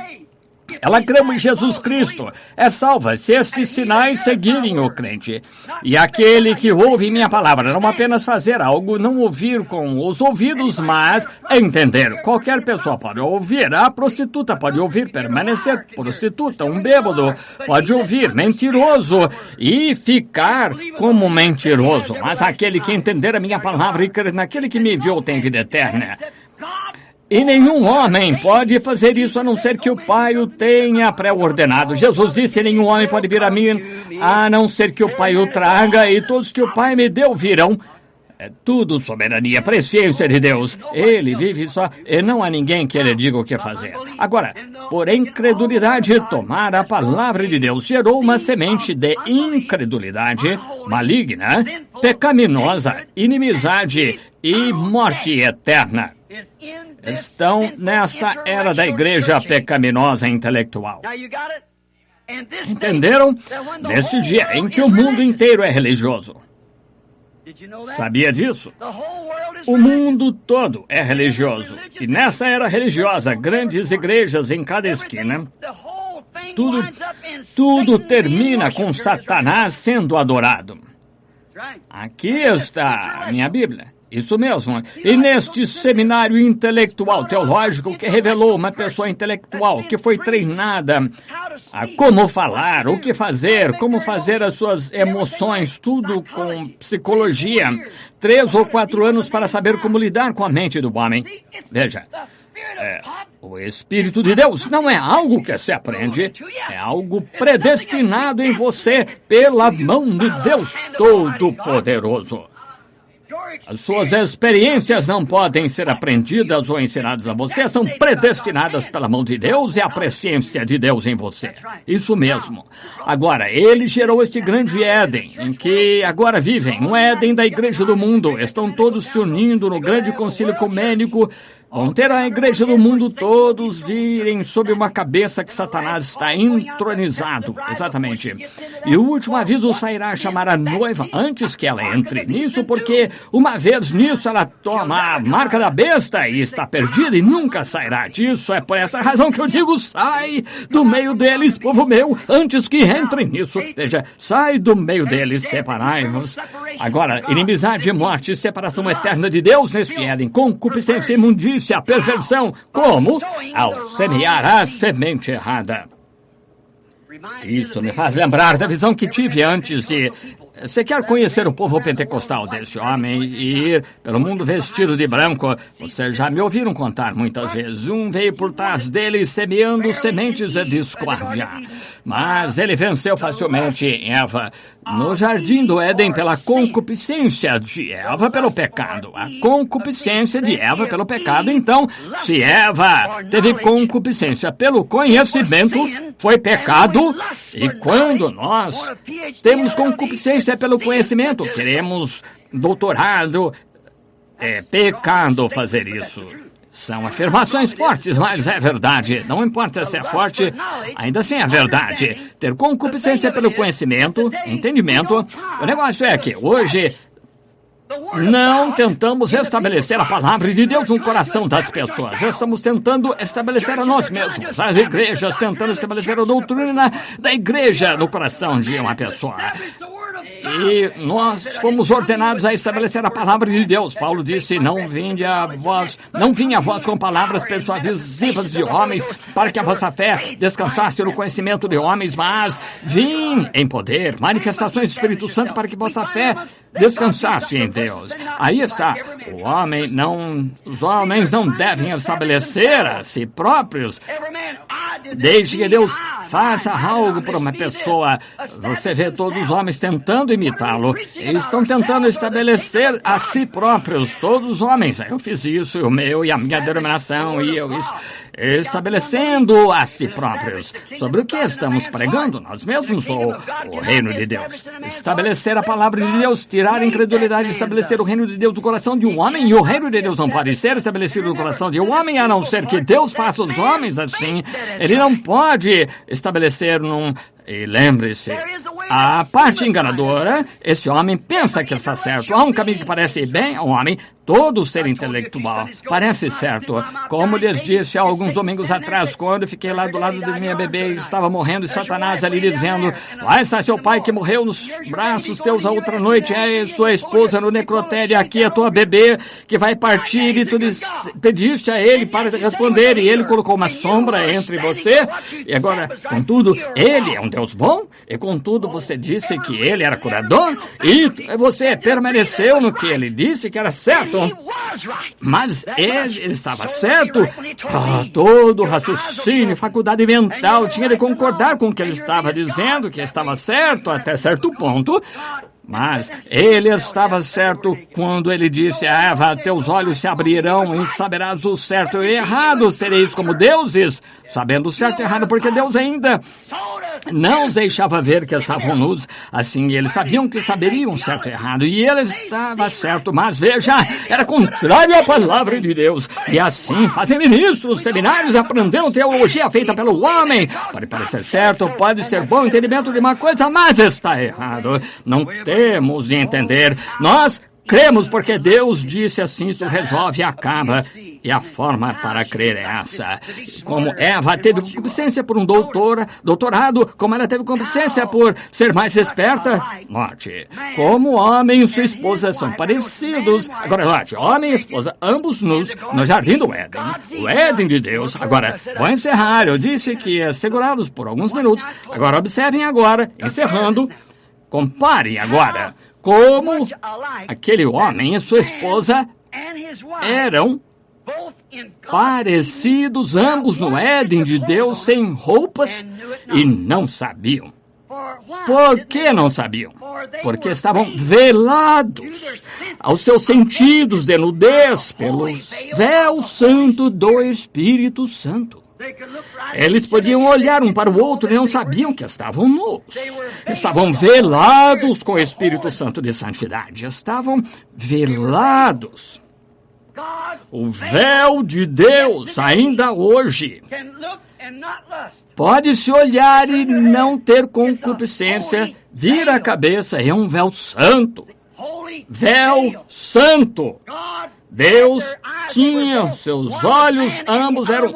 Ela crê em Jesus Cristo, é salva se estes sinais seguirem o crente. E aquele que ouve minha palavra, não apenas fazer algo, não ouvir com os ouvidos, mas entender. Qualquer pessoa pode ouvir, a prostituta pode ouvir, permanecer prostituta, um bêbado pode ouvir, mentiroso, e ficar como mentiroso. Mas aquele que entender a minha palavra e crer naquele que me enviou tem vida eterna. E nenhum homem pode fazer isso a não ser que o Pai o tenha pré-ordenado. Jesus disse, nenhum homem pode vir a mim a não ser que o Pai o traga, e todos que o Pai me deu virão. É tudo soberania, presciência de Deus. Ele vive só e não há ninguém que ele diga o que fazer. Agora, por incredulidade, tomar a palavra de Deus gerou uma semente de incredulidade maligna, pecaminosa, inimizade e morte eterna. Estão nesta era da igreja pecaminosa intelectual. Entenderam? Nesse dia em que o mundo inteiro é religioso. Sabia disso? O mundo todo é religioso. E nessa era religiosa, grandes igrejas em cada esquina, tudo termina com Satanás sendo adorado. Aqui está a minha Bíblia. Isso mesmo. E neste seminário intelectual teológico que revelou uma pessoa intelectual que foi treinada a como falar, o que fazer, como fazer as suas emoções, tudo com psicologia. 3 ou 4 anos para saber como lidar com a mente do homem. Veja, o Espírito de Deus não é algo que se aprende, é algo predestinado em você pela mão do Deus Todo-Poderoso. As suas experiências não podem ser aprendidas ou ensinadas a você, são predestinadas pela mão de Deus e a presciência de Deus em você. Isso mesmo. Agora, ele gerou este grande Éden, em que agora vivem, um Éden da igreja do mundo. Estão todos se unindo no grande concílio ecumênico, vão ter a igreja do mundo todos virem sob uma cabeça que Satanás está entronizado. Exatamente. E o último aviso sairá a chamar a noiva antes que ela entre nisso, porque uma vez nisso ela toma a marca da besta e está perdida e nunca sairá disso. É por essa razão que eu digo, sai do meio deles, povo meu, antes que entre nisso. Veja, sai do meio deles, separai-vos. Agora, inimizade, morte, separação eterna de Deus neste Éden, concupiscência, imundícia, perversão, como? Ao semear a semente errada. Isso me faz lembrar da visão que tive antes de... Você quer conhecer o povo pentecostal desse homem e ir pelo mundo vestido de branco? Vocês já me ouviram contar muitas vezes. Um veio por trás dele semeando sementes de discórdia. Mas ele venceu facilmente Eva no jardim do Éden pela concupiscência de Eva pelo pecado. A concupiscência de Eva pelo pecado. Então, se Eva teve concupiscência pelo conhecimento, foi pecado. E quando nós temos concupiscência pelo conhecimento, queremos doutorado, é pecado fazer isso. São afirmações fortes, mas é verdade. Não importa se é forte, ainda assim é verdade. Ter concupiscência pelo conhecimento, entendimento. O negócio é que hoje não tentamos estabelecer a palavra de Deus no coração das pessoas. Estamos tentando estabelecer a nós mesmos. As igrejas tentando estabelecer a doutrina da igreja no coração de uma pessoa. E nós fomos ordenados a estabelecer a palavra de Deus. Paulo disse, não vinha a vós com palavras persuasivas de homens, para que a vossa fé descansasse no conhecimento de homens, mas vim em poder, manifestações do Espírito Santo, para que vossa fé descansasse em Deus. Aí está. Os homens não devem estabelecer a si próprios. Desde que Deus faça algo por uma pessoa, você vê todos os homens tentando imitá-lo. Eles estão tentando estabelecer a si próprios, todos os homens. Eu fiz isso, o meu e a minha denominação, e eu isso. Estabelecendo a si próprios. Sobre o que estamos pregando? Nós mesmos ou o reino de Deus? Estabelecer a palavra de Deus, tirar a incredulidade, estabelecer o reino de Deus no coração de um homem, e o reino de Deus não pode ser estabelecido no coração de um homem, a não ser que Deus faça os homens assim. Ele não pode estabelecer num... E lembre-se, a parte enganadora, esse homem pensa que está certo. Há um caminho que parece bem ao homem, todo ser intelectual. Parece certo. Como lhes disse há alguns domingos atrás, quando fiquei lá do lado da minha bebê e estava morrendo, e Satanás ali dizendo, lá está seu pai que morreu nos braços teus a outra noite, é sua esposa no necrotério, aqui é tua bebê que vai partir, e tu pediste a ele para te responder, e ele colocou uma sombra entre você, e agora, contudo, ele é um Deus bom, e contudo você disse que ele era curador, e você permaneceu no que ele disse que era certo. Mas ele estava certo. Todo raciocínio, faculdade mental tinha de concordar com o que ele estava dizendo, que estava certo até certo ponto. Mas ele estava certo quando ele disse a Eva, teus olhos se abrirão e saberás o certo e o errado, sereis como deuses, sabendo o certo e o errado, porque Deus ainda não os deixava ver que estavam nus. Assim, eles sabiam que saberiam certo e errado, e ele estava certo, mas veja, era contrário à palavra de Deus. E assim, fazem ministros, seminários, aprenderam teologia feita pelo homem. Pode parecer certo, pode ser bom entendimento de uma coisa, mas está errado. Não temos de entender. Nós cremos porque Deus disse assim, isso resolve e acaba. E a forma para crer é essa. Como Eva teve concupiscência por um doutorado, como ela teve concupiscência por ser mais esperta, morte. Como o homem e sua esposa são parecidos. Agora, note, homem e esposa, ambos nus, no jardim do Éden. O Éden de Deus. Agora, vou encerrar. Eu disse que ia segurá-los por alguns minutos. Agora, observem agora, encerrando. Comparem agora como aquele homem e sua esposa eram parecidos, ambos no Éden de Deus, sem roupas, e não sabiam. Por que não sabiam? Porque estavam velados aos seus sentidos de nudez pelo véu santo do Espírito Santo. Eles podiam olhar um para o outro e não sabiam que estavam nus. Estavam velados com o Espírito Santo de santidade. Estavam velados. O véu de Deus, ainda hoje, pode-se olhar e não ter concupiscência, vira a cabeça, é um véu santo. Véu santo. Deus tinha seus olhos, ambos eram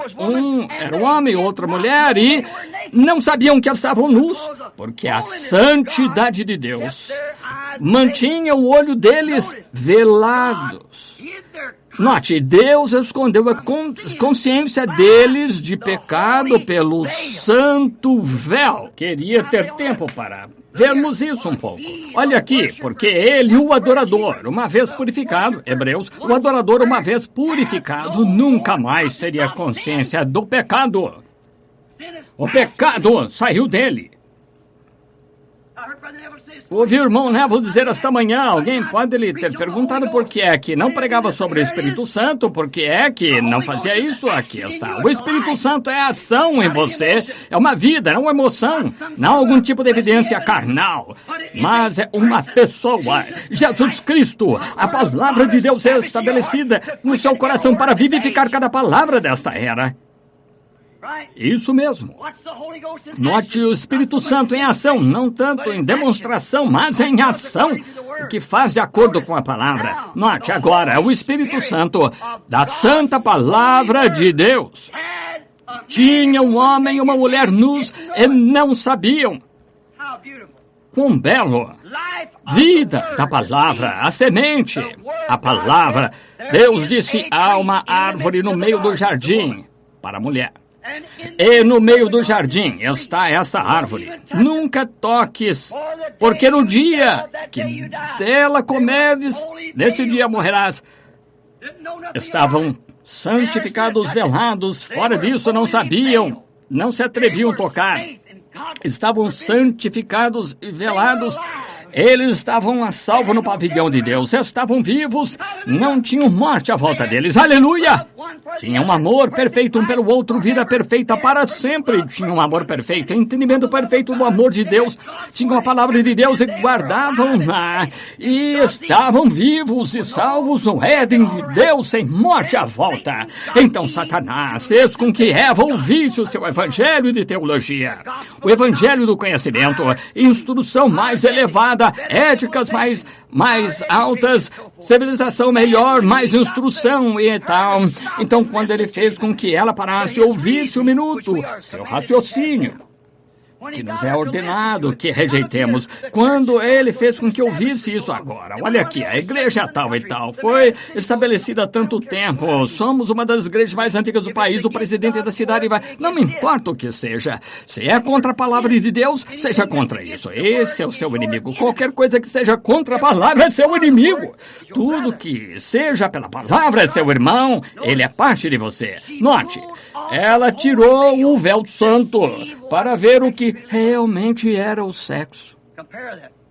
era um homem e outra mulher, e não sabiam que estavam nus, porque a santidade de Deus mantinha o olho deles velados. Note, Deus escondeu a consciência deles de pecado pelo santo véu. Queria ter tempo para vermos isso um pouco. Olha aqui, porque ele, o adorador, uma vez purificado, Hebreus, o adorador, uma vez purificado, nunca mais teria consciência do pecado. O pecado saiu dele. Ouvi o irmão Neville dizer esta manhã, alguém pode lhe ter perguntado por que é que não pregava sobre o Espírito Santo, por que é que não fazia isso. Aqui está. O Espírito Santo é ação em você, é uma vida, não uma emoção, não algum tipo de evidência carnal, mas é uma pessoa. Jesus Cristo, a palavra de Deus é estabelecida no seu coração para vivificar cada palavra desta era. Isso mesmo. Note o Espírito Santo em ação, não tanto em demonstração, mas em ação, o que faz de acordo com a palavra. Note agora, o Espírito Santo da santa palavra de Deus. Tinha um homem e uma mulher nus e não sabiam. Quão belo! Vida da palavra, a semente, a palavra. Deus disse, há uma árvore no meio do jardim para a mulher. E no meio do jardim está essa árvore. Nunca toques, porque no dia que dela comeres, nesse dia morrerás. Estavam santificados, velados, fora disso não sabiam, não se atreviam a tocar. Estavam santificados e velados. Eles estavam a salvo no pavilhão de Deus, estavam vivos, não tinham morte à volta deles, aleluia! Tinham um amor perfeito um pelo outro, vida perfeita para sempre, tinham um amor perfeito, entendimento perfeito do amor de Deus, tinham a palavra de Deus e guardavam-na, e estavam vivos e salvos no Éden de Deus, sem morte à volta. Então Satanás fez com que Eva ouvisse o seu evangelho de teologia, o evangelho do conhecimento, instrução mais elevada, éticas mais altas, civilização melhor, mais instrução e tal. Então, quando ele fez com que ela parasse e ouvisse um minuto, seu raciocínio, que nos é ordenado que rejeitemos, quando ele fez com que ouvisse isso agora. Olha aqui, a igreja tal e tal foi estabelecida há tanto tempo, somos uma das igrejas mais antigas do país, o presidente da cidade vai... Não me importa o que seja, se é contra a palavra de Deus, seja contra isso. Esse é o seu inimigo. Qualquer coisa que seja contra a palavra é seu inimigo. Tudo que seja pela palavra é seu irmão, ele é parte de você. Note, ela tirou o véu santo para ver o que realmente era o sexo.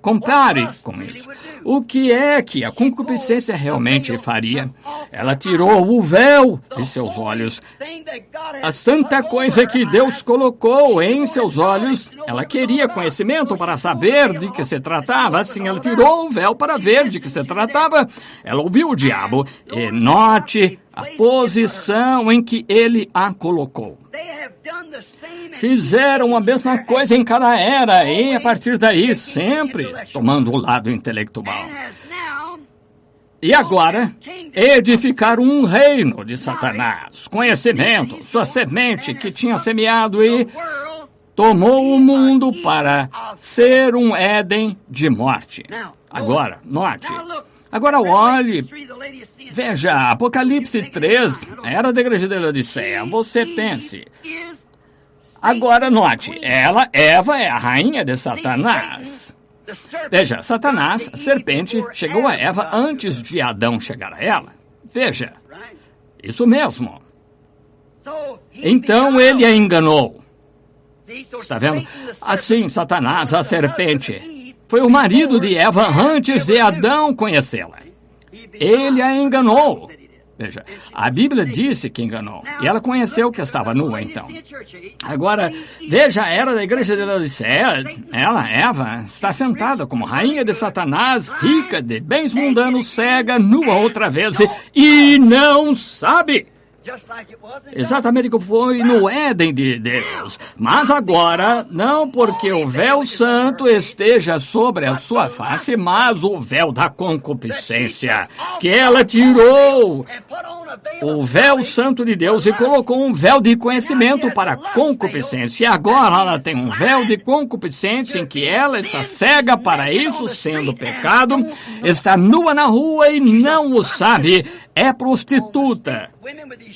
Compare com isso. O que é que a concupiscência realmente faria? Ela tirou o véu de seus olhos. A santa coisa que Deus colocou em seus olhos, ela queria conhecimento para saber de que se tratava. Assim, ela tirou o véu para ver de que se tratava. Ela ouviu o diabo. E note a posição em que ele a colocou. Fizeram a mesma coisa em cada era e, a partir daí, sempre tomando o lado intelectual. E agora, edificaram um reino de Satanás, conhecimento, sua semente que tinha semeado e tomou o mundo para ser um Éden de morte. Agora, note, agora olhe, veja, Apocalipse 3, a era da igreja de Laodiceia, você pense. Agora note, ela, Eva, é a rainha de Satanás. Veja, Satanás, a serpente, chegou a Eva antes de Adão chegar a ela. Veja, isso mesmo. Então ele a enganou. Está vendo? Assim, Satanás, a serpente, foi o marido de Eva antes de Adão conhecê-la. Ele a enganou. Veja, a Bíblia disse que enganou, e ela conheceu que estava nua, então. Agora, veja, a era da igreja de Laodiceia, ela, Eva, está sentada como rainha de Satanás, rica de bens mundanos, cega, nua outra vez, e não sabe. Exatamente como foi no Éden de Deus. Mas agora, não porque o véu santo esteja sobre a sua face, mas o véu da concupiscência, que ela tirou o véu santo de Deus e colocou um véu de conhecimento para a concupiscência. E agora ela tem um véu de concupiscência em que ela está cega para isso, sendo pecado, está nua na rua e não o sabe, é prostituta.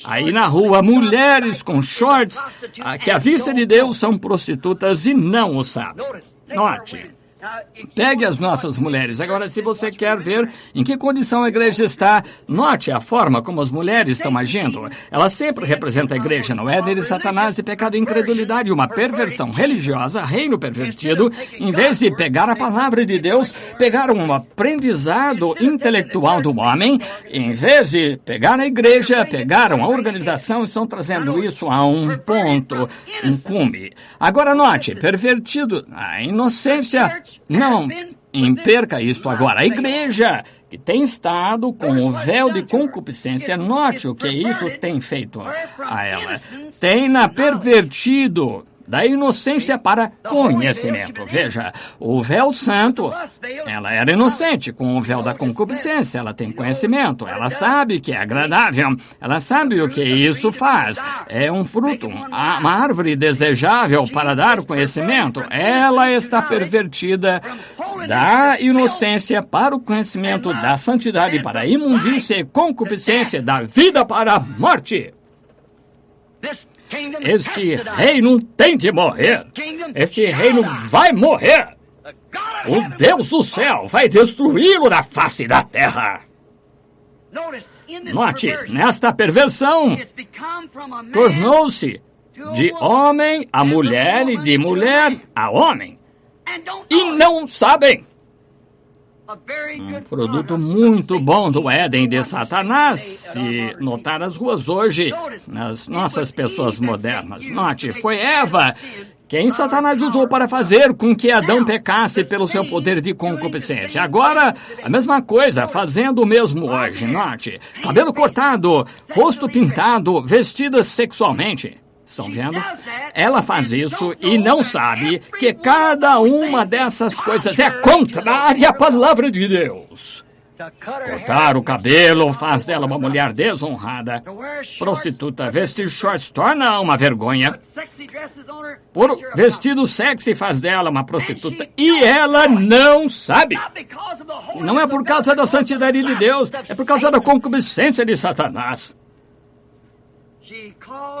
Aí na rua, mulheres com shorts, que à vista de Deus são prostitutas e não o sabem. Note. Pegue as nossas mulheres. Agora, se você quer ver em que condição a igreja está, note a forma como as mulheres estão agindo. Ela sempre representa a igreja no Éden de Satanás, de pecado e incredulidade, uma perversão religiosa, reino pervertido. Em vez de pegar a palavra de Deus, pegar um aprendizado intelectual do homem, em vez de pegar a igreja, pegaram a organização e estão trazendo isso a um ponto, um cume. Agora, note, pervertido, a inocência. Não perca isto agora. A igreja que tem estado com o véu de concupiscência, note o que isso tem feito a ela. Tem-na pervertido da inocência para conhecimento. Veja, o véu santo, ela era inocente com o véu da concupiscência, ela tem conhecimento, ela sabe que é agradável, ela sabe o que isso faz, é um fruto, uma árvore desejável para dar conhecimento, ela está pervertida da inocência para o conhecimento, da santidade para a imundícia e concupiscência, da vida para a morte. Este reino tem de morrer. Este reino vai morrer. O Deus do céu vai destruí-lo da face da terra. Note, nesta perversão, tornou-se de homem a mulher e de mulher a homem. E não sabem. Um produto muito bom do Éden de Satanás, se notar as ruas hoje, nas nossas pessoas modernas. Note, foi Eva quem Satanás usou para fazer com que Adão pecasse pelo seu poder de concupiscência. Agora, a mesma coisa, fazendo o mesmo hoje. Note, cabelo cortado, rosto pintado, vestida sexualmente. Estão vendo? Ela faz isso e não sabe que cada uma dessas coisas é contrária à palavra de Deus. Cortar o cabelo faz dela uma mulher desonrada. Prostituta, vestir shorts torna uma vergonha. Por vestido sexy faz dela uma prostituta. E ela não sabe. Não é por causa da santidade de Deus, é por causa da concupiscência de Satanás.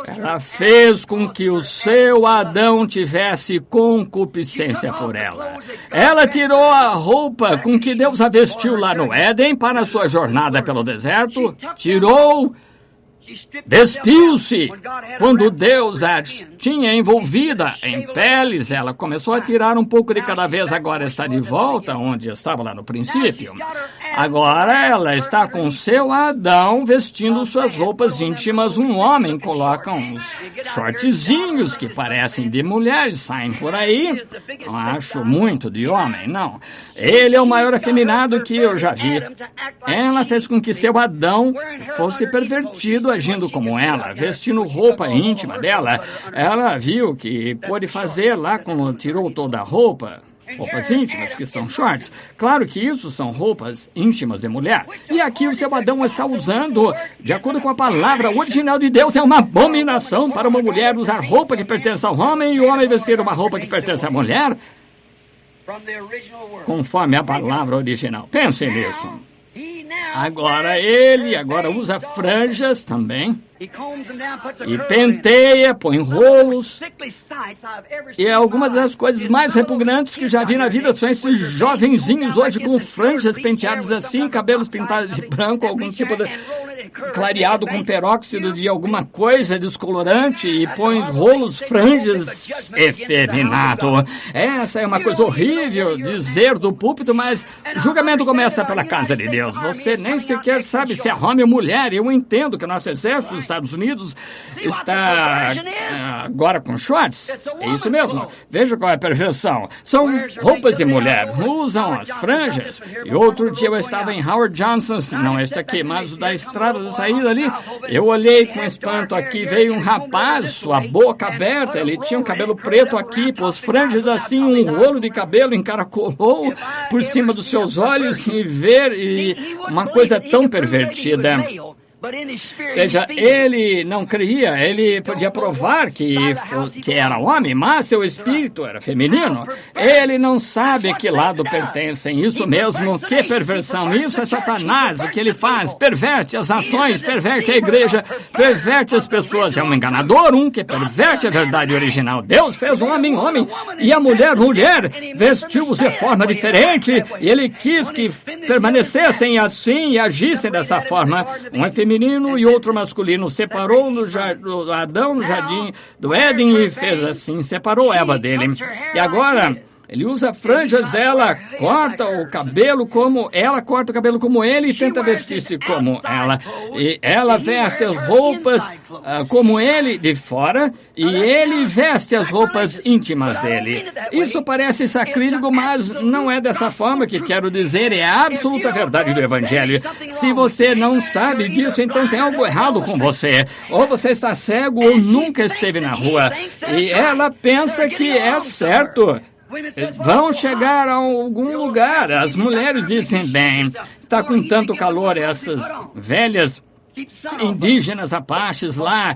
Ela fez com que o seu Adão tivesse concupiscência por ela. Ela tirou a roupa com que Deus a vestiu lá no Éden para a sua jornada pelo deserto. Tirou, despiu-se. Quando Deus a tinha envolvida em peles, ela começou a tirar um pouco de cada vez. Agora está de volta onde estava lá no princípio. Agora ela está com seu Adão vestindo suas roupas íntimas. Um homem coloca uns shortzinhos que parecem de mulher, saem por aí. Não acho muito de homem, não. Ele é o maior afeminado que eu já vi. Ela fez com que seu Adão fosse pervertido, agindo como ela, vestindo roupa íntima dela. Ela viu que pôde fazer lá quando tirou toda a roupa. Roupas íntimas, que são shorts. Claro que isso são roupas íntimas de mulher. E aqui o seu Adão está usando, de acordo com a palavra original de Deus, é uma abominação para uma mulher usar roupa que pertence ao homem e o homem vestir uma roupa que pertence à mulher, conforme a palavra original. Pensem nisso. Agora ele usa franjas também. E penteia, põe rolos. E algumas das coisas mais repugnantes que já vi na vida são esses jovenzinhos hoje com franjas penteadas assim, cabelos pintados de branco, algum tipo de... clareado com peróxido de alguma coisa descolorante e põe os rolos franjas efeminado. Essa é uma coisa horrível dizer do púlpito, mas o julgamento começa pela casa de Deus. Você nem sequer sabe se é homem ou mulher. Eu entendo que o nosso exército dos Estados Unidos está agora com shorts. É isso mesmo. Veja qual é a perversão. São roupas de mulher. Usam as franjas. E outro dia eu estava em Howard Johnson, não este aqui, mas o da estrada da saída ali. Eu olhei com espanto aqui, veio um rapaz, sua boca aberta, ele tinha um cabelo preto aqui, pôs franjas assim, um rolo de cabelo encaracolou por cima dos seus olhos e uma coisa tão pervertida. Veja, ele não cria, ele podia provar que era homem, mas seu espírito era feminino. Ele não sabe a que lado pertencem. Isso mesmo, que perversão. Isso é Satanás, o que ele faz. Perverte as ações, perverte a igreja, perverte as pessoas. É um enganador, que perverte a verdade original. Deus fez o homem, homem, e a mulher, mulher. Vestiu-os de forma diferente, e ele quis que permanecessem assim e agissem dessa forma. Um é feminino e outro masculino. Separou Adão no jardim do Éden e fez assim, separou Eva dele. E agora ele usa franjas dela, corta o cabelo como ela, corta o cabelo como ele e tenta vestir-se como ela. E ela veste as roupas como ele de fora e ele veste as roupas íntimas dele. Isso parece sacrílego, mas não é dessa forma que quero dizer, é a absoluta verdade do Evangelho. Se você não sabe disso, então tem algo errado com você. Ou você está cego ou nunca esteve na rua. E ela pensa que é certo. Vão chegar a algum lugar. As mulheres dizem, bem, está com tanto calor, essas velhas indígenas apaches lá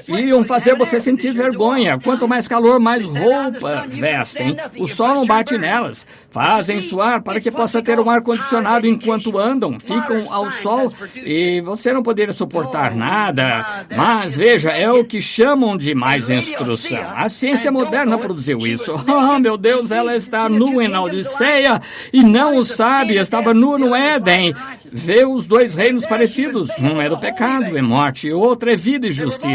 iriam fazer você sentir vergonha. Quanto mais calor, mais roupa vestem. O sol não bate nelas. Fazem suar para que possa ter um ar-condicionado enquanto andam. Ficam ao sol e você não poderia suportar nada. Mas, veja, é o que chamam de mais instrução. A ciência moderna produziu isso. Oh, meu Deus, ela está nua em Laodiceia e não o sabe. Estava nua no Éden. Vê os dois reinos parecidos. Um é do pecado e morte, e o outro é vida e justiça.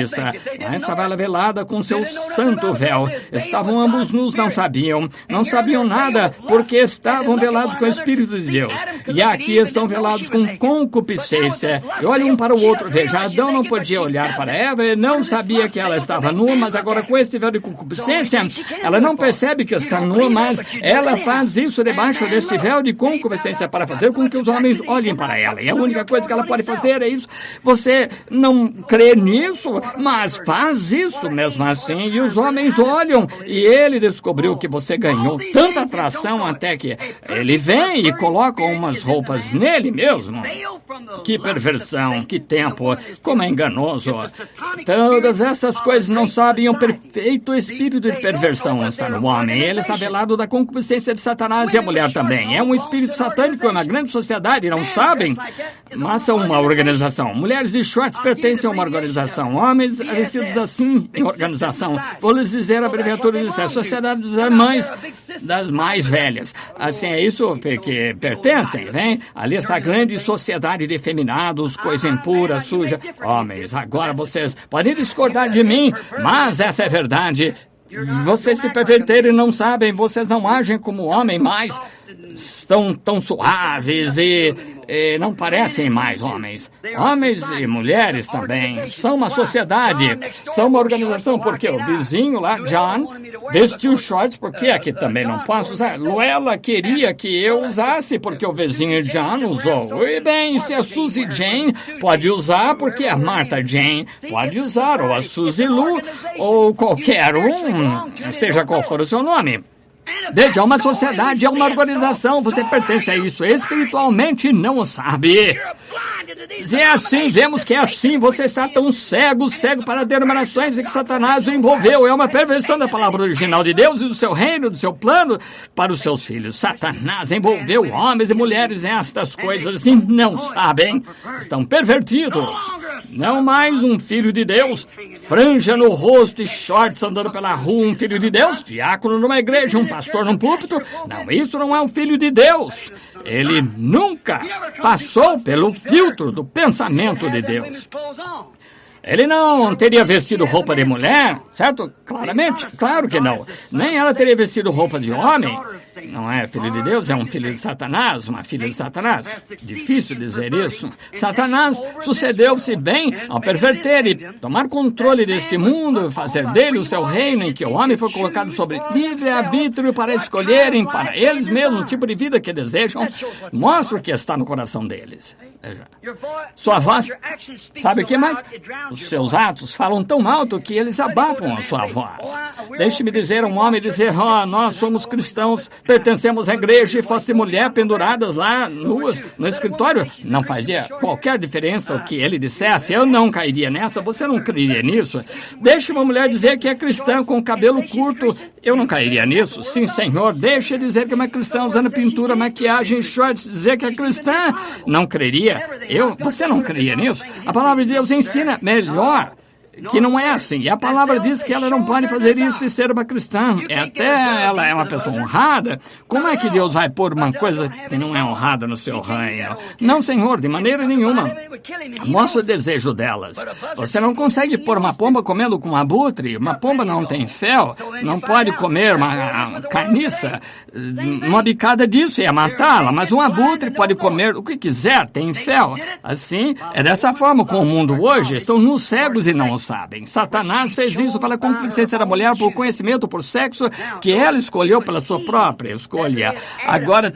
Mas estava ela velada com seu santo véu. Estavam ambos nus, não sabiam nada, porque estavam velados com o Espírito de Deus. E aqui estão velados com concupiscência. E olham um para o outro. Veja, Adão não podia olhar para Eva, ele não sabia que ela estava nua, mas agora com este véu de concupiscência, ela não percebe que está nua, mas ela faz isso debaixo desse véu de concupiscência para fazer com que os homens olhem para ela. E a única coisa que ela pode fazer é isso. Você não crê nisso? Mas faz isso mesmo assim, e os homens olham, e ele descobriu que você ganhou tanta atração até que ele vem e coloca umas roupas nele mesmo. Que perversão, que tempo, como é enganoso. Todas essas coisas não sabem o perfeito espírito de perversão está no homem. Ele está velado da concupiscência de Satanás e a mulher também. É um espírito satânico, é uma grande sociedade, não sabem? Mas são uma organização. Mulheres e shorts pertencem a uma organização. Homens vestidos assim em organização. Vou lhes dizer a abreviatura disso. A sociedade das mais velhas. Assim, é isso que pertencem, vem? Ali está a grande sociedade de efeminados, coisa impura, suja. Homens, agora vocês podem discordar de mim, mas essa é a verdade. Vocês se perverteram e não sabem, vocês não agem como homem mais. Estão tão suaves e não parecem mais homens. Homens e mulheres também. São uma sociedade, são uma organização, porque o vizinho lá, John, vestiu shorts, porque aqui também não posso usar. Luella queria que eu usasse, porque o vizinho John usou. E bem, se a Suzy Jane pode usar, porque a Martha Jane pode usar, ou a Suzy Lou, ou qualquer seja qual for o seu nome. Veja, é uma sociedade, é uma organização, você pertence a isso espiritualmente e não o sabe. Se é assim, vemos que é assim, você está tão cego para denominações em que Satanás o envolveu. É uma perversão da palavra original de Deus e do seu reino, do seu plano para os seus filhos. Satanás envolveu homens e mulheres em estas coisas e não sabem. Estão pervertidos. Não mais um filho de Deus, franja no rosto e shorts andando pela rua, um filho de Deus, diácono numa igreja, um pastor pastor num púlpito. Não, isso não é um filho de Deus. Ele nunca passou pelo filtro do pensamento de Deus. Ele não teria vestido roupa de mulher, certo? Claramente, claro que não. Nem ela teria vestido roupa de homem. Não é filho de Deus, é um filho de Satanás, uma filha de Satanás. Difícil dizer isso. Satanás sucedeu-se bem ao perverter e tomar controle deste mundo, fazer dele o seu reino, em que o homem foi colocado sobre livre-arbítrio para escolherem para eles mesmos o tipo de vida que desejam. Mostra o que está no coração deles. Veja. Sua voz, sabe o que mais? Os seus atos falam tão alto que eles abafam a sua voz. Deixe-me dizer a um homem dizer, nós somos cristãos, pertencemos à igreja, e fosse mulher penduradas lá, nuas, no escritório, não fazia qualquer diferença o que ele dissesse. Eu não cairia nessa, você não creria nisso. Deixe uma mulher dizer que é cristã com cabelo curto, eu não cairia nisso. Sim, senhor, deixe dizer que é uma cristã usando pintura, maquiagem, shorts, dizer que é cristã. Não creria. Você não creria nisso? A palavra de Deus ensina melhor que não é assim. E a palavra diz que ela não pode fazer isso e ser uma cristã. Até ela é uma pessoa honrada. Como é que Deus vai pôr uma coisa que não é honrada no seu reino? Não, Senhor, de maneira nenhuma. Mostra o desejo delas. Você não consegue pôr uma pomba comendo com um abutre. Uma pomba não tem fel. Não pode comer uma carniça. Uma bicada disso ia matá-la. Mas um abutre pode comer o que quiser, tem fel. Assim, é dessa forma com o mundo hoje. Estão nus, cegos e não o sabem. Satanás fez isso pela complacência da mulher, por conhecimento, por sexo, que ela escolheu pela sua própria escolha. Agora,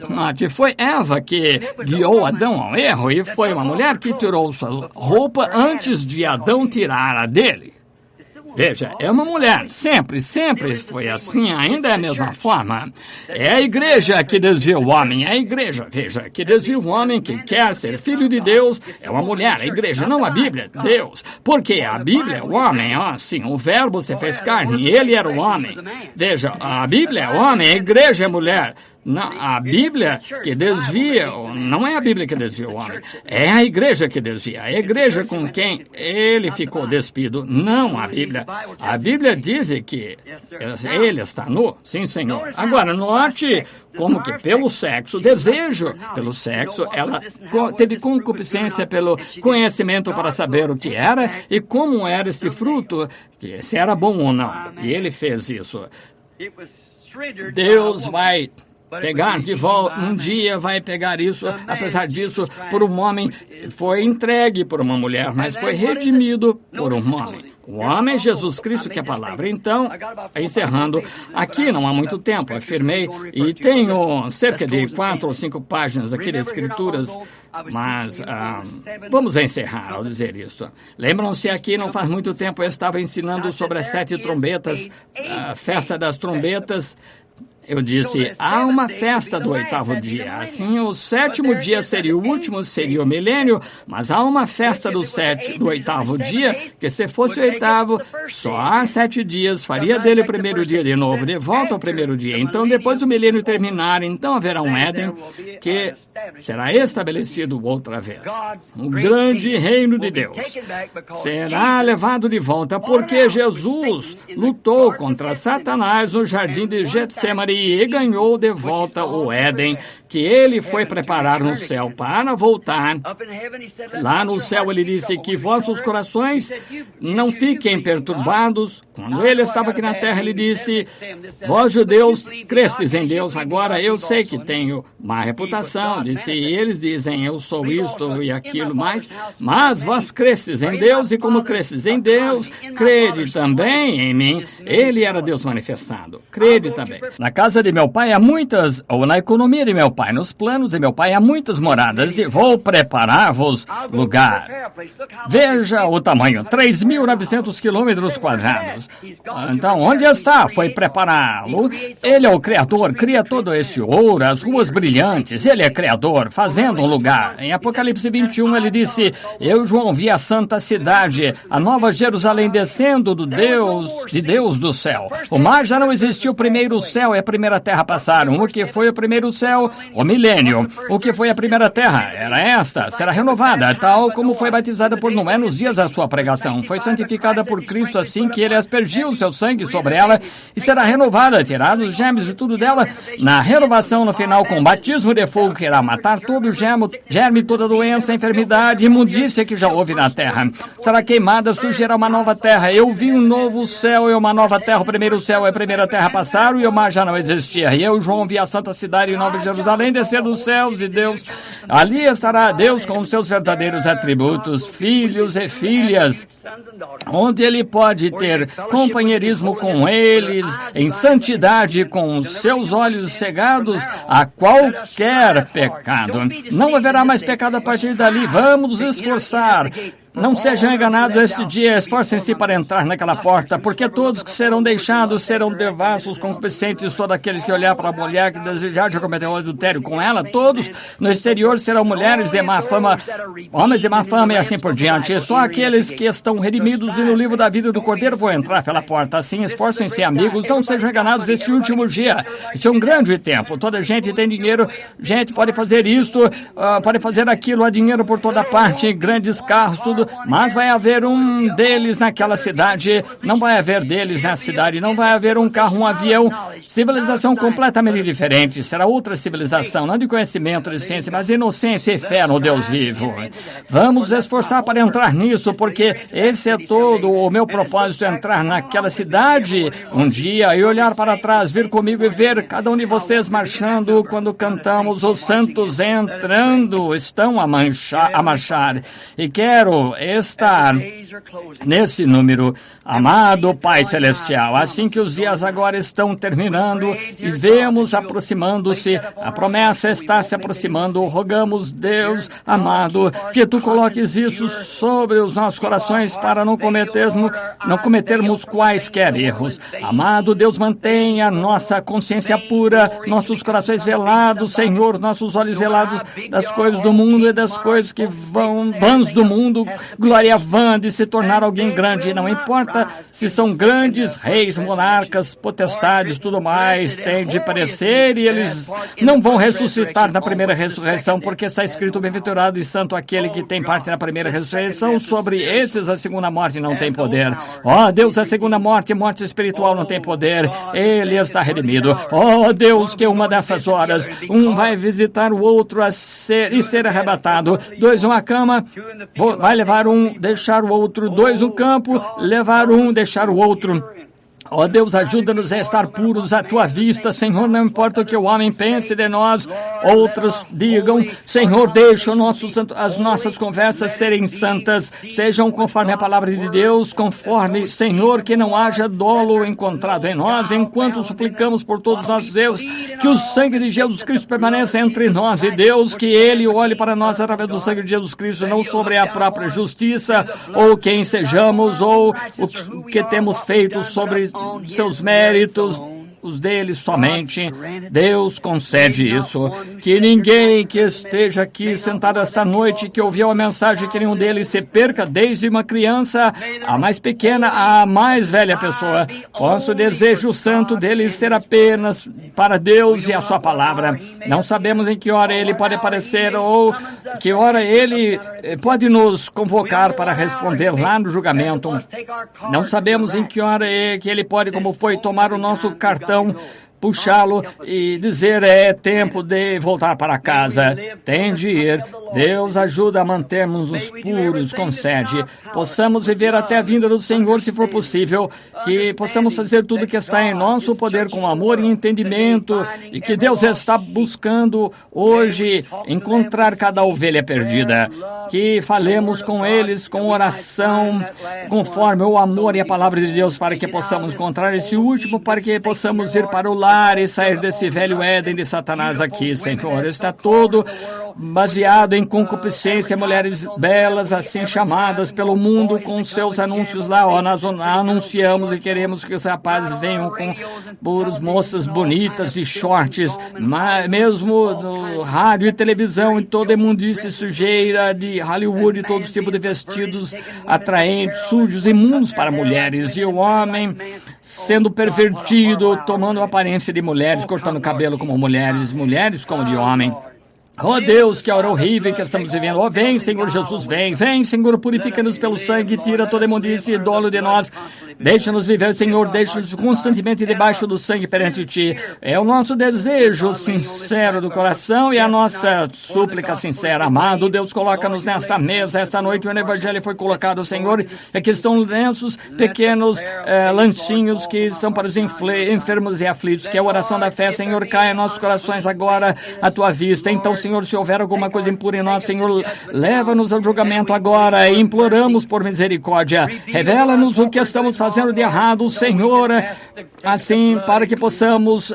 foi Eva que guiou Adão ao erro, e foi uma mulher que tirou sua roupa antes de Adão tirar a dele. Veja, é uma mulher. Sempre foi assim, ainda é a mesma forma. É a igreja que desvia o homem, é a igreja, veja, que desvia o homem que quer ser filho de Deus. É uma mulher, a igreja, não a Bíblia, Deus. Porque a Bíblia é o homem, sim, o verbo se fez carne, e ele era o homem. Veja, a Bíblia é o homem, a igreja é mulher. Não, a Bíblia que desvia, não é a Bíblia que desvia o homem, é a igreja que desvia. A igreja com quem ele ficou despido, não a Bíblia. A Bíblia diz que ele está nu, sim, Senhor. Agora, note como que pelo sexo, desejo pelo sexo, ela teve concupiscência pelo conhecimento para saber o que era e como era esse fruto, se era bom ou não. E ele fez isso. Deus vai pegar de volta, um dia vai pegar isso, apesar disso, por um homem, foi entregue por uma mulher, mas foi redimido por um homem. O homem é Jesus Cristo, que é a palavra. Então, encerrando, aqui não há muito tempo, afirmei, e tenho cerca de 4 ou 5 páginas aqui de escrituras, mas vamos encerrar ao dizer isso. Lembram-se, aqui não faz muito tempo eu estava ensinando sobre as 7 trombetas, a festa das trombetas. Eu disse, há uma festa do 8º dia. Assim, o 7º dia seria o último, seria o milênio, mas há uma festa do 8º dia, que se fosse o 8º, só há 7 dias, faria dele o 1º dia de novo, de volta ao 1º dia. Então, depois do milênio terminar, então haverá um Éden, que será estabelecido outra vez. O grande reino de Deus será levado de volta, porque Jesus lutou contra Satanás no jardim de Getsemane e ganhou de volta o Éden, que ele foi preparar no céu para voltar. Lá no céu ele disse que vossos corações não fiquem perturbados. Quando ele estava aqui na terra, ele disse, vós judeus crestes em Deus, agora eu sei que tenho má reputação, disse, e eles dizem, eu sou isto e aquilo mais, mas vós crestes em Deus, e como crestes em Deus, crede também em mim. Ele era Deus manifestado, crede também. Na casa de meu pai há muitas, ou na economia de meu pai, nos planos de meu pai há muitas moradas, e vou preparar-vos lugar. Veja o tamanho, 3.900 quilômetros quadrados. Então, onde está? Foi prepará-lo. Ele é o Criador, cria todo esse ouro, as ruas brilhantes, ele é Criador, fazendo um lugar. Em Apocalipse 21, ele disse, eu, João, vi a santa cidade, a nova Jerusalém descendo de Deus do céu. O mar já não existiu, o primeiro céu é primeira terra passaram. O que foi o primeiro céu? O milênio. O que foi a primeira terra? Era esta. Será renovada, tal como foi batizada por Noé nos dias da sua pregação. Foi santificada por Cristo assim que ele aspergiu o seu sangue sobre ela e será renovada, tirado os germes e tudo dela. Na renovação, no final, com batismo de fogo que irá matar todo o germe, toda doença, enfermidade, imundícia que já houve na terra. Será queimada, surgirá uma nova terra. Eu vi um novo céu e uma nova terra. O primeiro céu e a primeira terra passaram e o mar já não existia. E eu, João, vi a santa cidade Nova Jerusalém descer dos céus e Deus. Ali estará Deus com os seus verdadeiros atributos, filhos e filhas, onde ele pode ter companheirismo com eles, em santidade, com os seus olhos cegados a qualquer pecado. Não haverá mais pecado a partir dali. Vamos nos esforçar. Não sejam enganados este dia, esforcem-se para entrar naquela porta, porque todos que serão deixados serão devassos, concupiscentes, todos aqueles que olhar para a mulher que desejar de cometer o adultério com ela, todos no exterior serão mulheres de má fama, homens de má fama e assim por diante. Só aqueles que estão redimidos e no livro da vida do Cordeiro vão entrar pela porta. Assim, esforcem-se, amigos, não sejam enganados este último dia. Este é um grande tempo, toda gente tem dinheiro, gente pode fazer isso, pode fazer aquilo, há dinheiro por toda parte, grandes carros, tudo. Mas vai haver um deles naquela cidade, não vai haver deles nessa cidade, não vai haver um carro, um avião, civilização completamente diferente, será outra civilização, não de conhecimento, de ciência, mas de inocência e fé no Deus vivo. Vamos esforçar para entrar nisso, porque esse é todo o meu propósito, entrar naquela cidade um dia e olhar para trás, vir comigo e ver cada um de vocês marchando quando cantamos os santos entrando, estão a marchar. E quero estar nesse número, amado Pai Celestial. Assim que os dias agora estão terminando e vemos aproximando-se, a promessa está se aproximando, rogamos, Deus amado, que Tu coloques isso sobre os nossos corações para não cometermos quaisquer erros. Amado Deus, mantenha nossa consciência pura, nossos corações velados, Senhor, nossos olhos velados das coisas do mundo e das coisas que vãs do mundo, glória vã de se tornar alguém grande. Não importa se são grandes reis, monarcas, potestades, tudo mais, tem de parecer e eles não vão ressuscitar na primeira ressurreição, porque está escrito: bem-aventurado e santo aquele que tem parte na primeira ressurreição. Sobre esses a segunda morte não tem poder. Ó Deus, a segunda morte, morte espiritual, não tem poder. Ele está redimido. Ó Deus, que uma dessas horas um vai visitar o outro e ser arrebatado. Dois uma cama, vai levar um, deixar o outro. Dois no campo, levar um, deixar o outro. Ó Deus, ajuda-nos a estar puros à Tua vista, Senhor, não importa o que o homem pense de nós, outros digam, Senhor, deixa as nossas conversas serem santas, sejam conforme a palavra de Deus, conforme, Senhor, que não haja dolo encontrado em nós, enquanto suplicamos por todos os nossos erros, que o sangue de Jesus Cristo permaneça entre nós, e Deus, que Ele olhe para nós através do sangue de Jesus Cristo, não sobre a própria justiça, ou quem sejamos, ou o que temos feito sobre seus méritos, os deles somente. Deus concede isso. Que ninguém que esteja aqui sentado esta noite, que ouviu a mensagem, que nenhum deles se perca, desde uma criança, a mais pequena, a mais velha pessoa. Posso desejo santo deles ser apenas para Deus e a sua palavra. Não sabemos em que hora Ele pode aparecer ou que hora Ele pode nos convocar para responder lá no julgamento. Não sabemos em que hora que Ele pode, como foi, tomar o nosso cartão, puxá-lo e dizer: é tempo de voltar para casa, tem de ir. Deus ajuda a mantermos-nos puros, concede. Possamos viver até a vinda do Senhor, se for possível, que possamos fazer tudo que está em nosso poder com amor e entendimento, e que Deus está buscando hoje encontrar cada ovelha perdida. Que falemos com eles com oração, conforme o amor e a palavra de Deus, para que possamos encontrar esse último, para que possamos ir para o lar e sair desse velho Éden de Satanás aqui, Senhor. Está todo baseado em concupiscência, mulheres belas, assim chamadas pelo mundo com seus anúncios lá. Nós anunciamos e queremos que os rapazes venham com puros moças bonitas e shorts, mesmo no rádio e televisão, e toda imundície sujeira de Hollywood, e todos os tipos de vestidos atraentes, sujos, imundos para mulheres, e o homem sendo pervertido, tomando a aparência de mulheres, cortando o cabelo como mulheres, mulheres como de homem. Oh Deus, que hora horrível que estamos vivendo. Oh, vem, Senhor Jesus, vem, Senhor, purifica-nos pelo sangue, tira toda imundície e dolo de nós. Deixa-nos viver, Senhor, deixa-nos constantemente debaixo do sangue perante Ti. É o nosso desejo sincero do coração e a nossa súplica sincera. Amado Deus, coloca-nos nesta mesa, esta noite o Evangelho foi colocado, Senhor. Aqui estão lenços, pequenos lanchinhos que são para os enfermos e aflitos, que é a oração da fé, Senhor, caia em nossos corações agora à Tua vista. Então, Senhor, se houver alguma coisa impura em nós, Senhor, leva-nos ao julgamento agora e imploramos por misericórdia. Revela-nos o que estamos fazendo de errado, Senhor, assim, para que possamos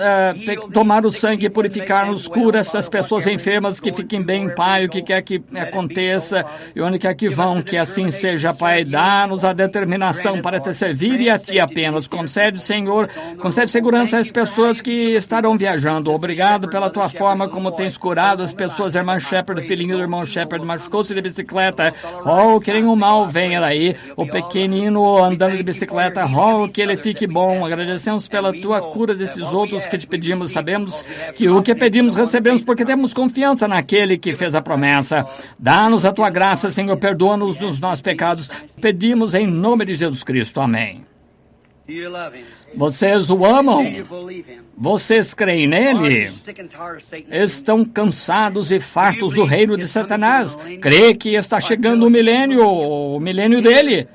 tomar o sangue e purificar-nos. Cura essas pessoas enfermas, que fiquem bem, Pai, o que quer que aconteça e onde quer que vão, que assim seja, Pai. Dá-nos a determinação para te servir e a Ti apenas. Concede, Senhor, concede segurança às pessoas que estarão viajando. Obrigado pela Tua forma como tens curado as pessoas. Irmã Shepard, filhinho do irmão Shepard, machucou-se de bicicleta. Oh, que nenhum mal venha daí. O pequenino andando de bicicleta. Oh, que ele fique bom. Agradecemos pela Tua cura desses outros que te pedimos. Sabemos que o que pedimos recebemos porque temos confiança naquele que fez a promessa. Dá-nos a Tua graça, Senhor. Perdoa-nos dos nossos pecados. Pedimos em nome de Jesus Cristo. Amém. Vocês o amam? Vocês creem nele? Estão cansados e fartos do reino de Satanás? Crê que está chegando o milênio dele?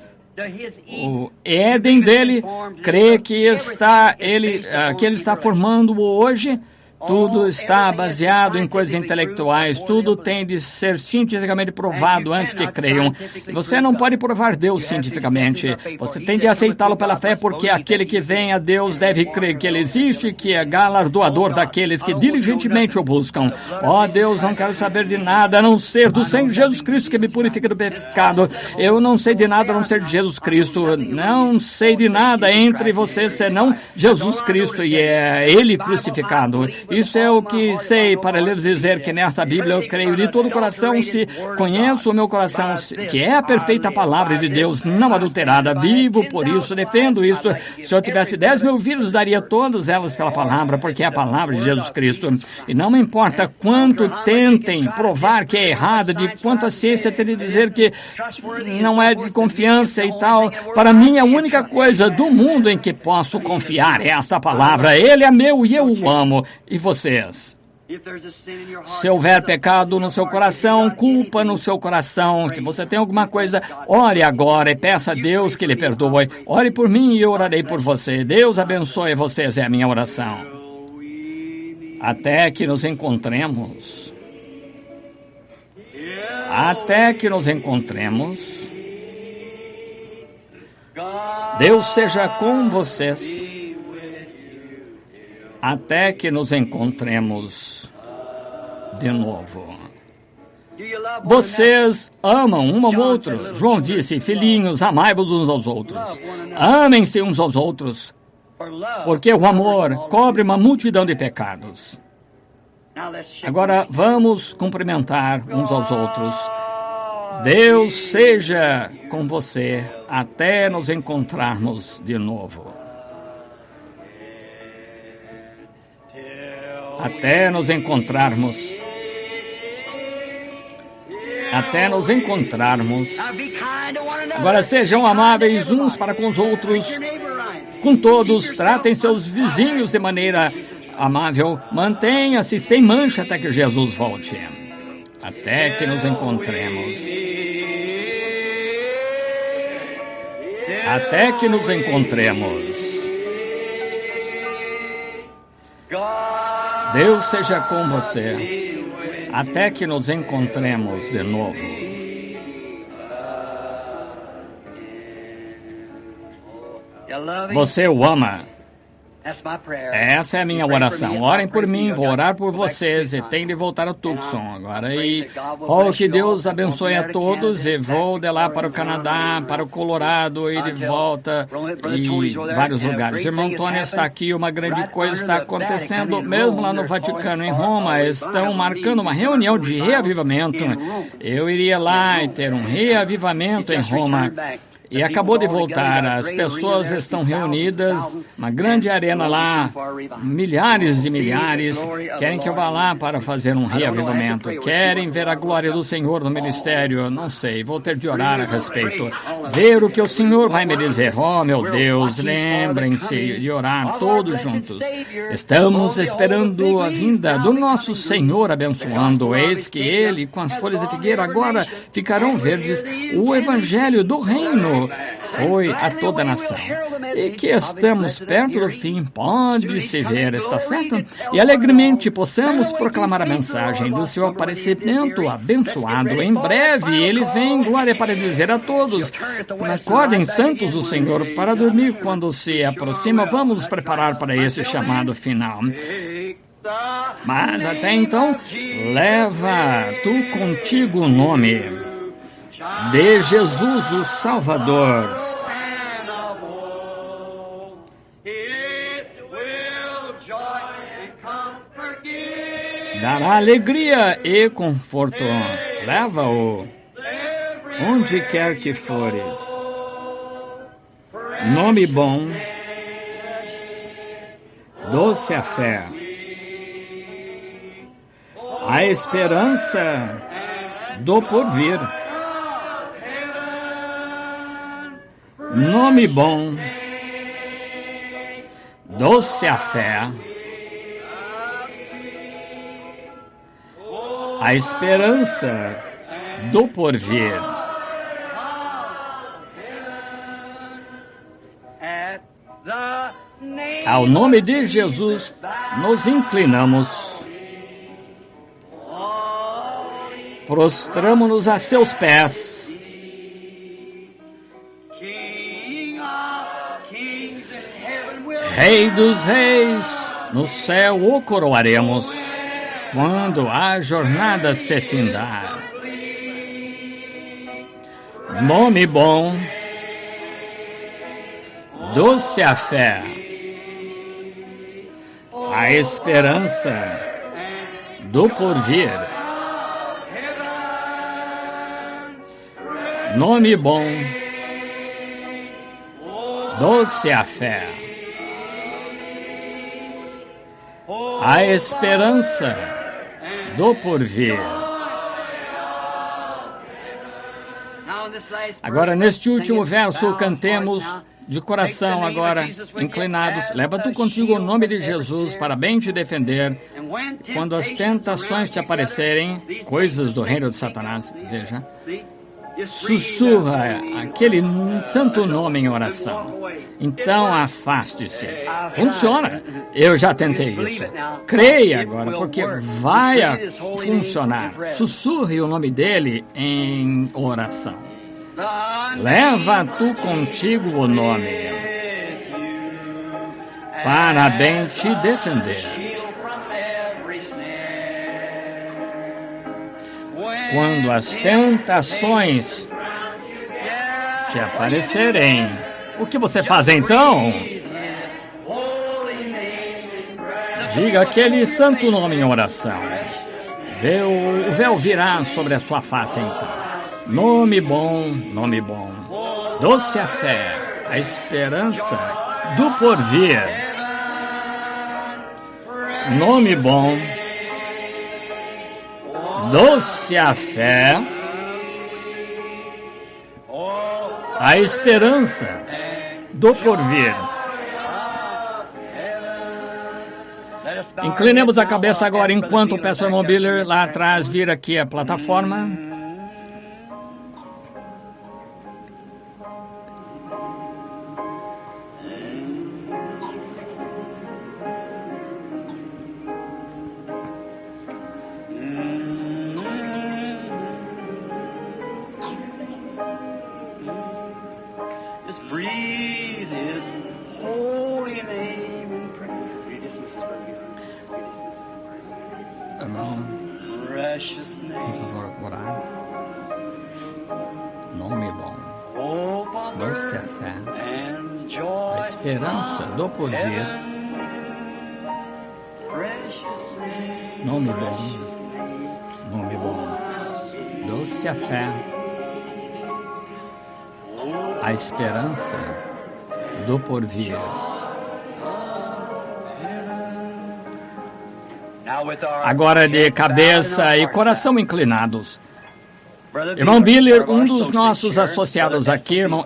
O Éden dele? Crê que ele está formando hoje? Tudo está baseado em coisas intelectuais, tudo tem de ser cientificamente provado antes que creiam. Você não pode provar Deus cientificamente, você tem de aceitá-lo pela fé, porque aquele que vem a Deus deve crer que Ele existe, que é galardoador daqueles que diligentemente o buscam. Ó Deus, não quero saber de nada a não ser do sangue de Jesus Cristo que me purifica do pecado. Eu não sei de nada a não ser de Jesus Cristo. Não sei de nada entre vocês senão Jesus Cristo, e é Ele crucificado. Isso é o que sei para lhes dizer que nessa Bíblia eu creio de todo o coração, se conheço o meu coração, que é a perfeita palavra de Deus, não adulterada. Vivo por isso, defendo isso. Se eu tivesse 10.000 vidas, daria todas elas pela palavra, porque é a palavra de Jesus Cristo. E não me importa quanto tentem provar que é errada, de quanto a ciência tem de dizer que não é de confiança e tal. Para mim, a única coisa do mundo em que posso confiar é esta palavra. Ele é meu e eu o amo. E vocês? Se houver pecado no seu coração, culpa no seu coração, se você tem alguma coisa, ore agora e peça a Deus que lhe perdoe. Ore por mim e eu orarei por você. Deus abençoe vocês, é a minha oração. Até que nos encontremos. Até que nos encontremos. Deus seja com vocês. Até que nos encontremos de novo. Vocês amam um ao outro. João disse, filhinhos, amai-vos uns aos outros. Amem-se uns aos outros, porque o amor cobre uma multidão de pecados. Agora vamos cumprimentar uns aos outros. Deus seja com você até nos encontrarmos de novo. Até nos encontrarmos. Até nos encontrarmos. Agora sejam amáveis uns para com os outros. Com todos, tratem seus vizinhos de maneira amável. Mantenha-se sem mancha até que Jesus volte. Até que nos encontremos. Até que nos encontremos. Deus seja com você, até que nos encontremos de novo. Você o ama. Essa é a minha oração. Orem por mim, vou orar por vocês e tenho de voltar ao Tucson agora. E que Deus abençoe a todos e vou de lá para o Canadá, para o Colorado e de volta e vários lugares. Irmão Tony está aqui, uma grande coisa está acontecendo, mesmo lá no Vaticano, em Roma, estão marcando uma reunião de reavivamento. Eu iria lá e ter um reavivamento em Roma. E acabou de voltar, as pessoas estão reunidas, uma grande arena lá, milhares e milhares, querem que eu vá lá para fazer um reavivamento, querem ver a glória do Senhor no ministério, não sei, vou ter de orar a respeito, ver o que o Senhor vai me dizer. Oh, meu Deus, lembrem-se de orar todos juntos. Estamos esperando a vinda do nosso Senhor abençoando, eis que Ele, com as folhas de figueira, agora ficarão verdes, o Evangelho do Reino foi a toda a nação. E que estamos perto do fim, pode-se ver, está certo? E alegremente possamos proclamar a mensagem do seu aparecimento abençoado. Em breve ele vem, glória, para dizer a todos: acordem santos o Senhor para dormir quando se aproxima. Vamos nos preparar para esse chamado final. Mas até então, leva tu contigo o nome de Jesus o Salvador. Dará alegria e conforto. Leva-o onde quer que fores. Nome bom, doce a fé, a esperança do porvir. Nome bom, doce a fé, a esperança do porvir. Ao nome de Jesus, nos inclinamos, prostramo-nos a seus pés. Rei dos reis, no céu o coroaremos, quando a jornada se findar. Nome bom, doce a fé, a esperança do porvir. Nome bom, doce a fé, a esperança do porvir. Agora, neste último verso, cantemos de coração agora, inclinados. Leva tu contigo o nome de Jesus para bem te defender. Quando as tentações te aparecerem, coisas do reino de Satanás, veja, sussurra aquele santo nome em oração. Então afaste-se. Funciona. Eu já tentei isso. Creia agora, porque vai funcionar. Sussurre o nome dele em oração. Leva tu contigo o nome para bem te defender. Quando as tentações te aparecerem, o que você faz então? Diga aquele santo nome em oração. O véu virá sobre a sua face então. Nome bom, doce a fé, a esperança do porvir. Nome bom, doce a fé, a esperança do porvir. Inclinemos a cabeça agora enquanto o pastor Mobiller lá atrás vira aqui a plataforma. Por favor, orar. Nome bom. Doce a fé. A esperança do porvir. Nome bom. Nome bom. Doce a fé. A esperança do porvir. Agora de cabeça e coração inclinados. Irmão Biller, um dos nossos associados aqui, irmão